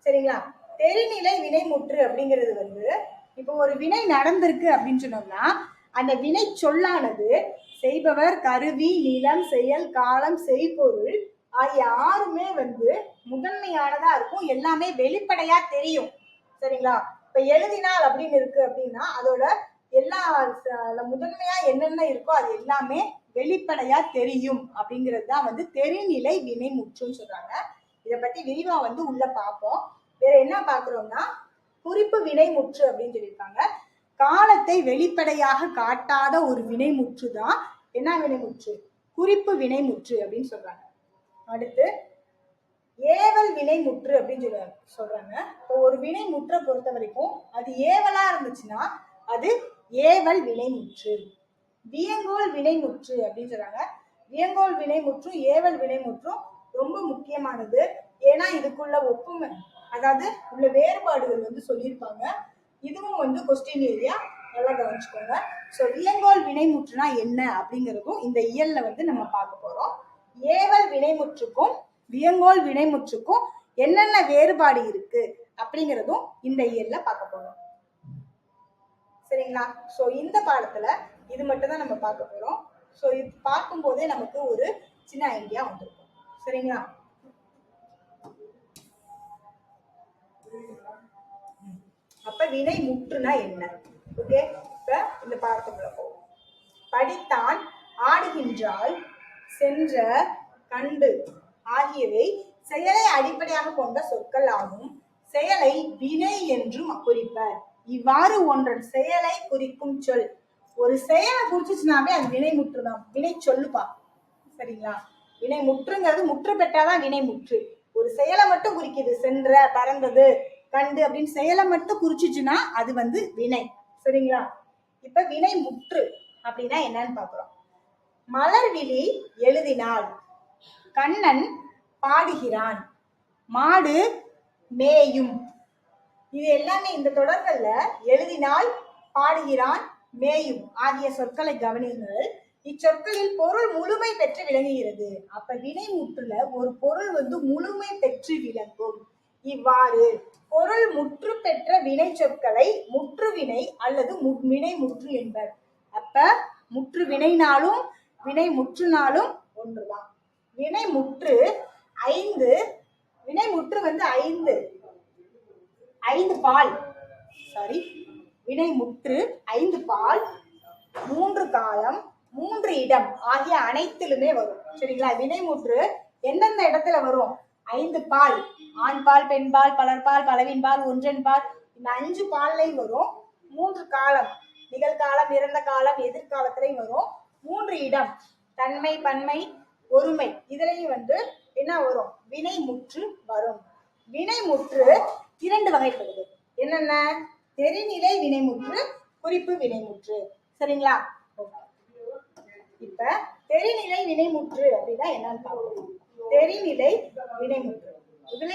சரிங்களா? தெரிநிலை வினைமுற்று அப்படிங்கிறது வந்து இப்போ ஒரு வினை நடந்திருக்கு அப்படின்னு சொன்னோம்னா அந்த வினை சொல்லானது செய்பவர், கருவி, நிலம், செயல், காலம், செய்பொருள் ஆகிய ஆறுமே வந்து முதன்மையானதா இருக்கும். எல்லாமே வெளிப்படையா தெரியும். சரிங்களா? இப்ப எழுதினால் அப்படின்னு இருக்கு அப்படின்னா அதோட எல்லா முதன்மையா என்னென்ன இருக்கோ அது எல்லாமே வெளிப்படையா தெரியும் அப்படிங்கிறது தான் வந்து தெரிநிலை வினைமுற்றுன்னு சொல்றாங்க. இதை பத்தி விரிவா வந்து உள்ள பார்ப்போம். வேற என்ன பாக்குறோம்னா குறிப்பு வினைமுற்று அப்படின்னு சொல்லியிருக்காங்க. காலத்தை வெளிப்படையாக காட்டாத ஒரு வினைமுற்று தான் என்ன வினைமுற்று? குறிப்பு வினைமுற்று அப்படின்னு சொல்றாங்க. அடுத்து ஏவல் வினைமுற்று அப்படின்னு சொல்றாங்க. இப்போ ஒரு வினைமுற்றை பொறுத்த வரைக்கும் அது ஏவலா இருந்துச்சுன்னா அது ஏவல் வினைமுற்று. வியங்கோல் வினைமுற்று அப்படின்னு சொல்றாங்க. வியங்கோல் வினைமுற்றும் ஏவல் வினைமுற்றும் ரொம்ப முக்கியமானது. ஏன்னா இதுக்குள்ள ஒப்புமை, அதாவது உள்ள வேறுபாடுகள் வந்து சொல்லியிருப்பாங்க. இதுவும் வந்து கொஸ்டின் ஏரியா, நல்லா கவனிச்சுக்கோங்க. ஸோ வியங்கோல் வினைமுற்றுனா என்ன அப்படிங்கிறதும் இந்த இயல்ல வந்து நம்ம பார்க்க போறோம். ஏவல் வினைமுற்றுக்கும் வியங்கோல் வினைமுற்றுக்கும் என்னென்ன வேறுபாடு இருக்கு அப்படிங்கிறதும் இந்த இயல்ல பார்க்க போறோம். சரிங்களா? ஸோ இந்த பாடத்துல இது மட்டும் தான் நம்ம பார்க்க போறோம். ஸோ இது பார்க்கும் போதே நமக்கு ஒரு சின்ன ஐடியா வந்திருக்கும். சரிங்களா? அப்ப வினை முற்றுனா என்ன? ஓகே, இப்ப இந்த பாடத்துக்குள்ள போவோம். படித்தான், ஆடுகின்றாள், சென்ற, கண்டு ஆகியவை செயலை அடிப்படையாக கொண்ட சொற்கள் ஆகும். செயலை வினை என்றும் குறிப்பர். இவ்வாறு ஒன்றன் செயலை குறிக்கும் சொல் ஒரு செயலை குறிச்சுச்சுனாவே அது வினை முற்றுதான். வினை சொல்லுப்பா. சரிங்களா? வினை முற்றுங்கிறது முற்று பெற்றாதான் வினை முற்று. ஒரு செயலை மட்டும் குறிக்குது, சென்ற, பறந்தது, கண்டு அப்படின்னு செயலை மட்டும் குறிச்சுச்சுன்னா அது வந்து வினை. சரிங்களா? இப்ப வினை முற்று அப்படின்னா என்னன்னு பாக்குறோம். மலர்விழி எழுதினாள், கண்ணன் பாடுகிறான், மாடு மேயும். இது எல்லாமே இந்த தொடர்கள்ல எழுதினால், பாடுகிறான், மேயும் ஆகிய சொற்களை கவனியுங்கள். இச்சொற்களில் பொருள் முழுமை பெற்று விளங்குகிறது. அப்ப வினை முற்றுல ஒரு பொருள் வந்து முழுமை பெற்று விளங்கும். இவ்வாறு பொருள் முற்று பெற்ற வினை சொற்களை முற்று வினை அல்லது வினை முற்று என்பர். அப்ப முற்று வினைனாலும் வினை முற்றுனாலும் ஒன்றுதான். வினை முற்று 5, வினை முற்று வந்து 5 பால், சாரி, வினை முற்று 5 பால், 3 காலம், 3 இடம் ஆகிய அனைத்திலுமே வரும். சரிங்களா? வினை முற்று எந்தெந்த இடத்துல வரும்? 5 பால், ஆண் பால், பெண் பால், பலர்பால், பலவின் பால், ஒன்றன் பால், இந்த 5 பால்லையும் வரும். 3 காலம், நிகழ்காலம், இறந்த காலம், எதிர்காலத்திலையும் வரும். 3 இடம், தன்மை, பன்மை, ஒருமை, இதுலயும் வந்து என்ன வரும்? வினை முற்று வரும். வினை முற்று 2 வகைப்படுது. என்னென்ன? தெரிநிலை வினைமுற்று, குறிப்பு வினைமுற்று. சரிங்களா? இப்ப தெரிநிலை வினைமுற்று அப்படின்னா என்னன்னு பார்க்கணும். தெரிநிலை வினைமுற்று இதுல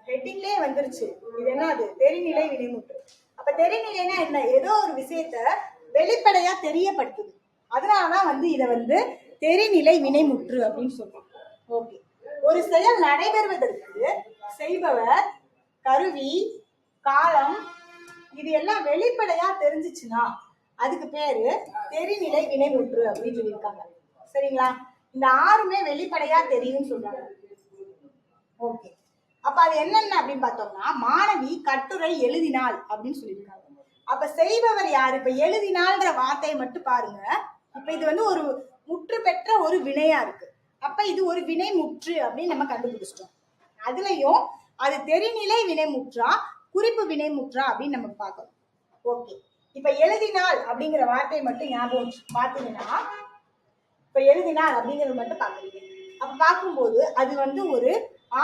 ஹெட்டிங்லயே வந்துருச்சு. இது என்னது? தெரிநிலை வினைமுற்று. அப்ப தெரிநிலைனா என்ன? ஏதோ ஒரு விஷயத்த வெளிப்படையா தெரியப்படுத்துது. அதனாலதான் வந்து இதை வந்து தெரிநிலை வினைமுற்று அப்படின்னு சொல்றோம். ஓகே, ஒரு செயல் நடைபெறுவதற்கு செய்பவர், கருவி, காலம் இது எல்லாம் வெளிப்படையா தெரிஞ்சிச்சுன்னா அதுக்கு பேரு தெரிநிலை வினைமுற்று அப்படின்னு சொல்லியிருக்காங்க. சரிங்களா? இந்த 6மே வெளிப்படையா தெரியும்னு சொல்றாங்க. ஓகே, அப்ப அது என்னென்ன அப்படின்னு பார்த்தோம்னா, மாணவி கட்டுரை எழுதினாள் அப்படின்னு சொல்லியிருக்காங்க. அப்ப செய்பவர் யாரு? இப்ப எழுதினால்ன்ற வார்த்தையை மட்டும் பாருங்க. இப்ப இது வந்து ஒரு முற்று பெற்ற ஒரு வினையா இருக்கு. அப்ப இது ஒரு வினை முற்று அப்படின்னு நம்ம கண்டுபிடிச்சிட்டோம். அதுலயும் அது தெரிநிலை வினைமுற்றா குறிப்பு வினைமுற்றா அப்படின்னு நம்ம பார்க்கணும். ஓகே, இப்ப எழுதினாள் அப்படிங்கிற வார்த்தையை மட்டும் ஞாபகம் பார்த்தீங்கன்னா, இப்ப எழுதினாள் அப்படிங்கிறது மட்டும் பாக்குறீங்க. அப்ப பார்க்கும்போது அது வந்து ஒரு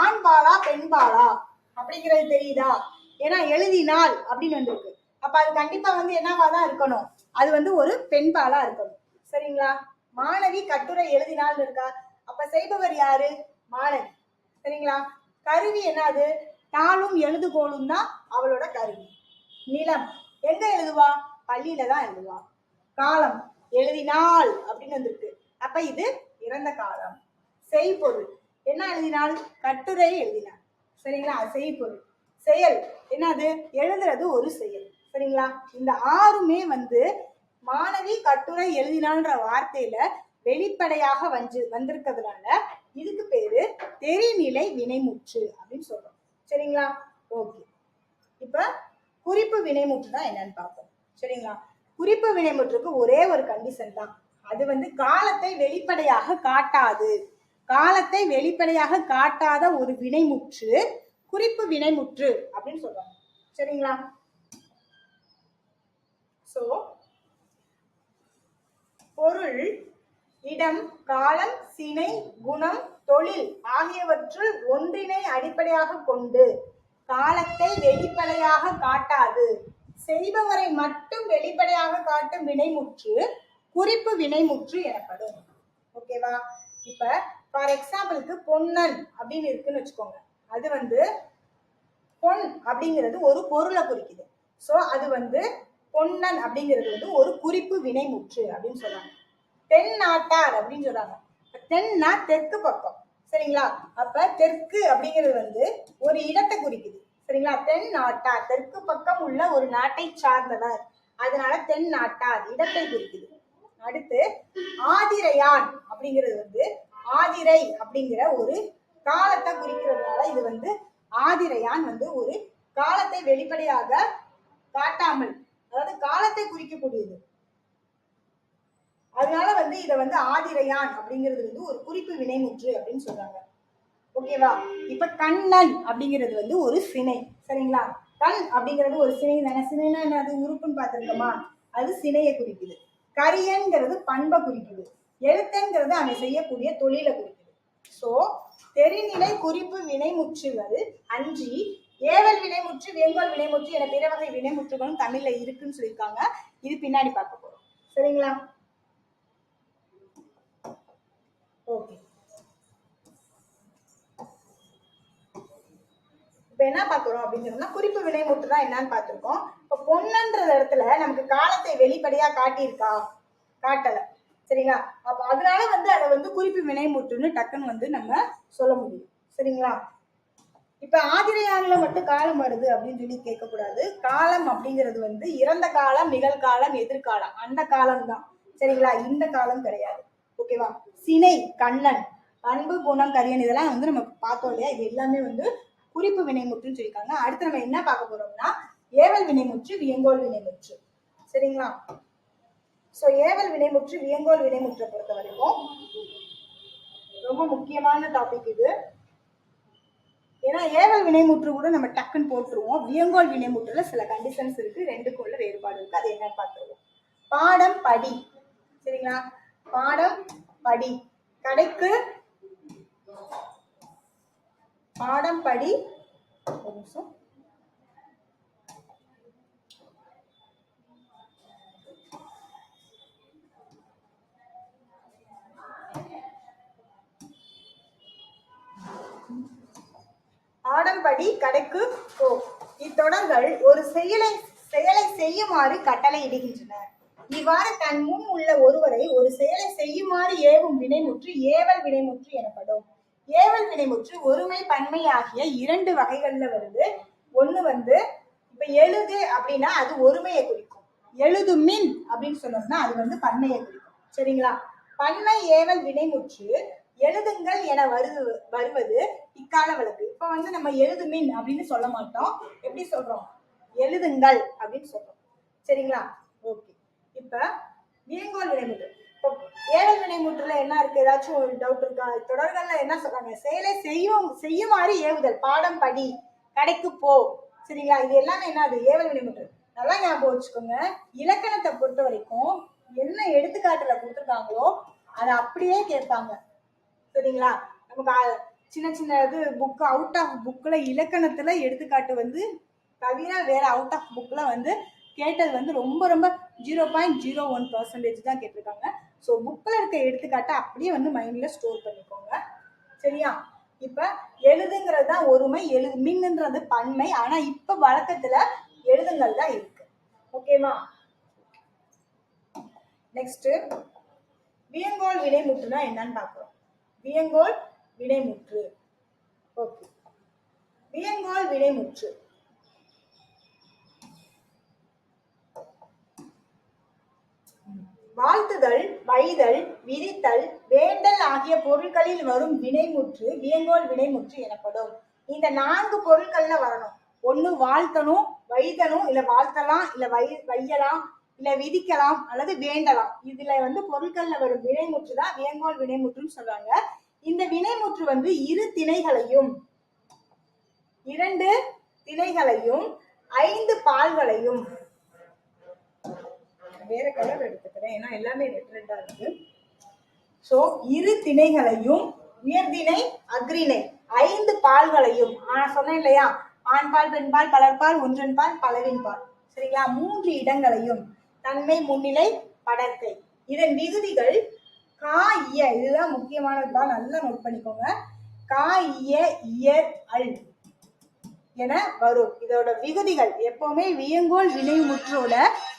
ஆண்பாலா பெண்பாலா அப்படிங்கிறது தெரியுதா? ஏன்னா எழுதினாள் அப்படின்னு வந்திருக்கு. அப்ப அது கண்டிப்பா வந்து என்னவாதான் இருக்கணும்? அது வந்து ஒரு பெண்பாலா இருக்கணும். சரிங்களா? மாணவி கட்டுரை எழுதினாள் இருக்கா? அப்ப செய்பவர் யாரு? மாணவி. சரிங்களா? கருவி என்னது? தாளும் எழுதுகோளும் தான் அவளோட கருவி. நிலம் எங்க எழுதுவா? பள்ளியில தான் எழுதுவா. காலம் எழுதினாள் அப்படின்னு வந்திருக்கு. அப்ப இது இறந்த காலம். செய்பொருள் என்ன எழுதினாள்? கட்டுரை எழுதினாள். சரிங்களா? செய்பொருள். செயல் என்னது? எழுதுறது ஒரு செயல். சரிங்களா? இந்த 6மே வந்து மாணவி கட்டுரை எழுதினான்ற வார்த்தையில வெளிப்படையாக வந்திருக்கிறதுனால இதுக்கு பேரு தெரிநிலை வினைமுற்று அப்படின்னு சொல்றோம். சரிங்களா? ஓகே. இப்ப குறிப்பு வினைமுற்று தான் என்னன்னு பார்ப்போம். சரிங்களா? குறிப்பு வினைமுற்றுக்கு ஒரே ஒரு கண்டிஷன் தான். அது காலத்தை வெளிப்படையாக காட்டாது. காலத்தை வெளிப்படையாக காட்டாத ஒரு வினைமுற்று குறிப்பு வினைமுற்று அப்படின்னு சொல்றாங்க. சரிங்களா? சோ பொருள், இடம், காலம், சினை, குணம், தொழில் ஆகியவற்றுள் ஒன்றினை அடிப்படையாக கொண்டு காலத்தை வெளிப்படையாக காட்டாது செய்பவரை மட்டும் வெளிப்படையாக காட்டும் வினைமுற்று குறிப்பு வினைமுற்று எனப்படும். ஓகேவா? இப்ப ஃபார் எக்ஸாம்பிளுக்கு பொன்னன் அப்படின்னு இருக்குன்னு வச்சுக்கோங்க. அது பொன் அப்படிங்கிறது ஒரு பொருளை குறிக்குது. சோ அது பொன்னன் அப்படிங்கிறது ஒரு குறிப்பு வினைமுற்று அப்படின்னு சொல்றாங்க. தென் நாட்டார் அப்படின்னு சொல்றாங்க. தென்னா தெற்கு பக்கம். சரிங்களா? அப்ப தெற்கு அப்படிங்கிறது ஒரு இடத்தை குறிக்குது. சரிங்களா? தென் நாட்டார் தெற்கு பக்கம் உள்ள ஒரு நாட்டை சார்ந்தவர், அதனால தென் நாட்டார் இடத்தை குறிக்குது. அடுத்து ஆதிரையான் அப்படிங்கிறது ஆதிரை அப்படிங்கிற ஒரு காலத்தை குறிக்கிறதுனால இது ஆதிரையான் ஒரு காலத்தை வெளிப்படையாக காட்டாமல், அதாவது காலத்தை குறிக்கக்கூடியது. அதனால இத ஆதிரையான் அப்படிங்கிறது ஒரு குறிப்பு வினைமுற்று அப்படின்னு சொல்றாங்க. ஓகேவா? இப்ப கண்ணன் அப்படிங்கிறது ஒரு சினை. சரிங்களா? கண் அப்படிங்கிறது ஒரு சினை தானே. சினைனா அது உறுப்புன்னு பார்த்திருக்கோமா? அது சினையை குறிக்குது. கரியன்கிறது பண்பை குறிக்குது. எழுத்தன்கிறது அவன் செய்யக்கூடிய தொழிலை குறிக்குது. சோ தெரிநிலை குறிப்பு வினைமுற்றுகள் அன்றி ஏவல் வினைமுற்று, வேங்கோல் வினைமுற்று என பிற வகை வினைமுற்றுகளும் தமிழ்ல இருக்குன்னு சொல்லியிருக்காங்க. இது பின்னாடி பார்க்க போறோம். சரிங்களா? ஓகே. இப்ப என்ன பாக்குறோம் அப்படின்னு சொன்னா குறிப்பு வினைமுற்று தான் என்னன்னு பார்த்திருக்கோம். இப்ப பொன்னன்ற இடத்துல நமக்கு காலத்தை வெளிப்படையா காட்டியிருக்கா? காட்டல. சரிங்களா? அப்ப அதனால அதை குறிப்பு வினைமுற்றுன்னு டக்குன்னு நம்ம சொல்ல முடியும். சரிங்களா? இப்ப ஆதிரையான்ல மட்டும் காலம் வருது அப்படின்னு சொல்லி கேட்கக்கூடாது. காலம் அப்படிங்கிறது இறந்த காலம், நிகழ்காலம், எதிர்காலம், அந்த காலம் தான். சரிங்களா? இந்த காலம் கிடையாது. ஓகேவா? சினை, கண்ணன், பண்பு, குணம், கரியன் இதெல்லாம் நம்ம பார்த்தோம் இல்லையா? இது எல்லாமே குறிப்பு வினைமுற்றுன்னு சொல்லியிருக்காங்க. அடுத்து நம்ம என்ன பார்க்க போறோம்னா ஏவல் வினைமுற்று, வியங்கோல் வினைமுற்று. சரிங்களா? சோ ஏவல் வினைமுற்று, வியங்கோல் வினைமுற்றை பொறுத்த வரைக்கும் ரொம்ப முக்கியமான டாபிக் இது. ஏன்னா ஏவல் வினைமுற்று கூட நம்ம டக்குன்னு போட்டுருவோம். வியங்கோல் வினைமுற்றுல சில கண்டிஷன்ஸ் இருக்கு, ரெண்டுக்குள்ள வேறுபாடு இருக்கு. அது என்னன்னு பார்த்துருவோம். பாடம் படி. சரிங்களா? பாடம் படி. கடைக்கு பாடம் படி. ஒரு நிமிஷம். ஆடம்படி கடைக்கு போ. இத்தொடர்கள் ஒரு செயலை செய்யுமாறு கட்டளை இடுகின்றன. இவ்வாறு தன் முன் உள்ள ஒருவரை ஒரு செயலை செய்யுமாறு ஏவும் வினைமுற்று ஏவல் வினைமுற்று எனப்படும். ஏவல் வினைமுற்று ஒருமை பன்மை ஆகிய இரண்டு வகைகள்ல வருது. ஒண்ணு இப்ப எழுது அப்படின்னா அது ஒருமையை குறிக்கும். எழுதுமின் அப்படின்னு சொன்னோம்னா அது பன்மையை குறிக்கும். சரிங்களா? பன்மை ஏவல் வினைமுற்று எழுதுங்கள் என வருவது இக்கால வழக்கு. இப்ப நம்ம எழுதுமின் அப்படின்னு சொல்ல மாட்டோம். எப்படி சொல்றோம்? எழுதுங்கள் அப்படின்னு சொல்றோம். சரிங்களா? ஓகே. இப்ப வியங்கோல் வினைமுற்று. இப்போ ஏவல் வினைமுற்றுல என்ன இருக்கு? ஏதாச்சும் ஒரு டவுட் இருக்கா? தொடர்கள்ல என்ன சொல்றாங்க? செயலை செய்யுமாறு ஏவுதல். பாடம் படி, கடைக்கு போ. சரிங்களா? இது எல்லாமே என்னது? ஏவல் வினைமுற்று. நல்லா ஞாபகம் வச்சுக்கோங்க. இலக்கணத்தை பொறுத்த வரைக்கும் என்ன எடுத்துக்காட்டுல கொடுத்துருக்காங்களோ அதை அப்படியே கேட்பாங்க. சரிங்களா? நமக்கு சின்ன சின்ன இது புக் அவுட் ஆஃப் புக்ல இலக்கணத்துல எடுத்துக்காட்டு தவிர வேற அவுட் ஆஃப் புக்ல கேட்டது ரொம்ப ரொம்ப 0.01% தான் கேட்டிருக்காங்க. ஸோ புக்ல இருக்க எடுத்துக்காட்டை அப்படியே மைண்ட்ல ஸ்டோர் பண்ணிக்கோங்க. சரியா? இப்ப எழுதுங்கிறது தான் ஒருமை, மின்னுன்றது பன்மை. ஆனா இப்ப வழக்கத்துல எழுதுங்கள் தான் இருக்கு. ஓகேவா? நெக்ஸ்ட் வியங்கோல் வினைமுற்றுனா என்னன்னு பார்க்கிறோம். வியங்கோல் வினைமுற்று. ஓகே. வியங்கோல் வினைமுற்று வாழ்த்துதல், வைதல், விதித்தல், வேண்டல் ஆகிய பொருட்களில் வரும் வினைமுற்று வியங்கோல் வினைமுற்று எனப்படும். இந்த 4 பொருட்கள்ல வரணும். ஒண்ணு வாழ்த்தணும், வைதணும், இல்ல வாழ்த்தலாம், இல்ல வையலாம், இல்ல விதிக்கலாம், அல்லது வேண்டலாம். இதுல பொருட்கள்ல வரும் வினைமுற்று தான் வியங்கோல் வினைமுற்றுன்னு சொல்றாங்க. இந்த வினைமுற்று இரு திணைகளையும் 2 திணைகளையும் 5 பால்களையும் வேற கலர் எடுத்துக்கிறேன், ஏன்னா எல்லாமே ரெட்டா இருக்கு. சோ இரு திணைகளையும் உயர்திணை அக்ரிணை 5 பால்களையும் சொன்னேன் இல்லையா, ஆண்பால் பெண்பால் பலர்பால் ஒன்றன்பால் பலவின் பால், சரிங்களா, 3 இடங்களையும் தன்மை முன்னிலை படர்க்கை. இதன் விகுதிகள் கா இய, இதுதான் முக்கியமானதுதான், நல்லா நோட் பண்ணிக்கோங்க. கா இய இயற் அல் என வரும். இதோட விகுதிகள் எப்பவுமே வியங்கோல் வினைமுற்றோட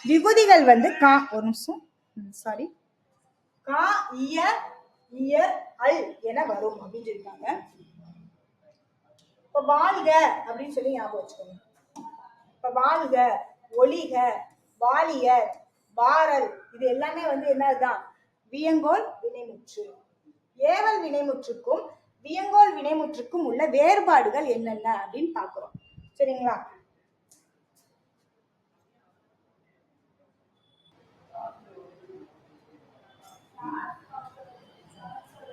விகுதிகள் கா, ஒரு நிமிஷம், சாரி, கா இய இயற் அல் என வரும் அப்படின்னு சொல்லிருக்காங்க. இப்ப வாழ்க அப்படின்னு சொல்லி ஞாபகம் வச்சுக்கோங்க. இப்ப வாழ்க, ஒளிக, வாலியர், வாரல், இது எல்லாமே என்னதுதான் வியங்கோல் வினைமுற்று. ஏவல் வினைமுற்றுக்கும் வியங்கோல் வினைமுற்றுக்கும் உள்ள வேறுபாடுகள் என்னென்ன அப்படின்னு பாக்குறோம், சரிங்களா.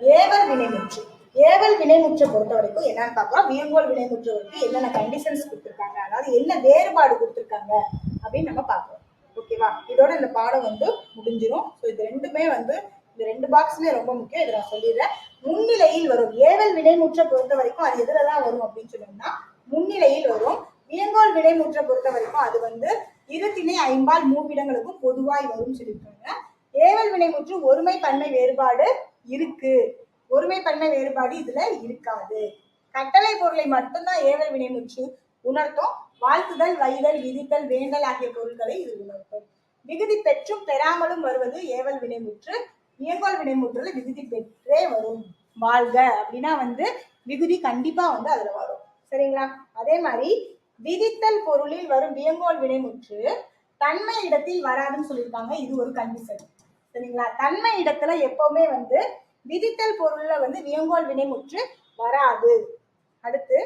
ஏவல் வினைமுற்று, ஏவல் வினைமுற்றை பொறுத்த வரைக்கும் என்னன்னு பார்க்கலாம். வியங்கோல் வினைமுற்றுக்கு என்னென்ன கண்டிஷன்ஸ் கொடுத்துருக்காங்க, அதாவது என்ன வேறுபாடு கொடுத்துருக்காங்க அப்படின்னு நம்ம பார்க்கலாம். ஓகேவா, இதோட இந்த பாடம் முடிஞ்சிடும். ஸோ இது ரெண்டுமே இந்த 2 பாக்ஸ்மே ரொம்ப முக்கியம். இதை நான் சொல்லிடுறேன். முன்னிலையில் வரும் ஏவல் வினைமுற்றை பொறுத்த வரைக்கும் அது எதுலதான் வரும் அப்படின்னு சொன்னோம்னா முன்னிலையில் வரும். வியங்கோல் வினைமுற்றை பொறுத்த வரைக்கும் அது இரு திணை ஐம்பால் மூவிடங்களுக்கும் பொதுவாய் வரும்னு சொல்லியிருக்காங்க. ஏவல் வினைமுற்று ஒருமை பன்மை வேறுபாடு இருக்கு, ஒருமை பன்மை வேறுபாடு இதுல இருக்காது. கட்டளை பொருளை மட்டும்தான் ஏவல் வினைமுற்று உணர்த்தும். வாழ்த்துதல், வைதல், விதித்தல், வேண்டல் ஆகிய பொருட்களை இது உணர்த்தும். விகுதி பெற்றும் பெறாமலும் வருவது ஏவல் வினைமுற்று. வியங்கோல் வினைமுற்றுல விகுதி பெற்றே வரும். வாழ்க அப்படின்னா விகுதி கண்டிப்பா அதுல வரும், சரிங்களா. அதே மாதிரி விதித்தல் பொருளில் வரும் வியங்கோல் வினைமுற்று தன்மை இடத்தில் வராதுன்னு சொல்லியிருக்காங்க. இது ஒரு கண்டிஷன், சரிங்களா. தன்மை இடத்துல எப்பவுமே விதித்தல் பொருள்ல வியங்கோல் வினைமுற்று வராது. அடுத்து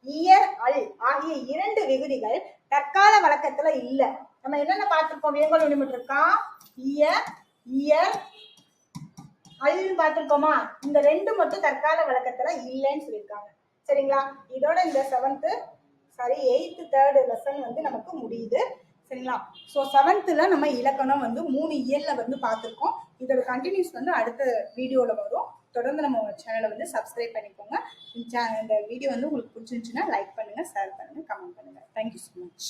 இயற் அல் ஆகிய 2 விகுதிகள் தற்கால வழக்கத்துல இல்ல. நம்ம என்னென்ன பார்த்திருக்கோம், வியங்கோல் வினைமுற்று கா இய இயற் அல் பார்த்திருக்கோமா. இந்த 2 மட்டும் தற்கால வழக்கத்துல இல்லைன்னு சொல்லியிருக்காங்க, சரிங்களா. இதோட இந்த 8th 3rd லெசன் நமக்கு முடியுது, சரிங்களா. ஸோ 7th நம்ம இலக்கணம் 3 இயல்ல பார்த்துருக்கோம். இதோட கண்டினியூஸ் அடுத்த வீடியோல வரும். தொடர்ந்து நம்ம சேனலை சப்ஸ்கிரைப் பண்ணிக்கோங்க. இந்த வீடியோ உங்களுக்கு பிடிச்சிருந்துச்சுன்னா லைக் பண்ணுங்க, ஷேர் பண்ணுங்க, கமெண்ட் பண்ணுங்க. Thank you so much.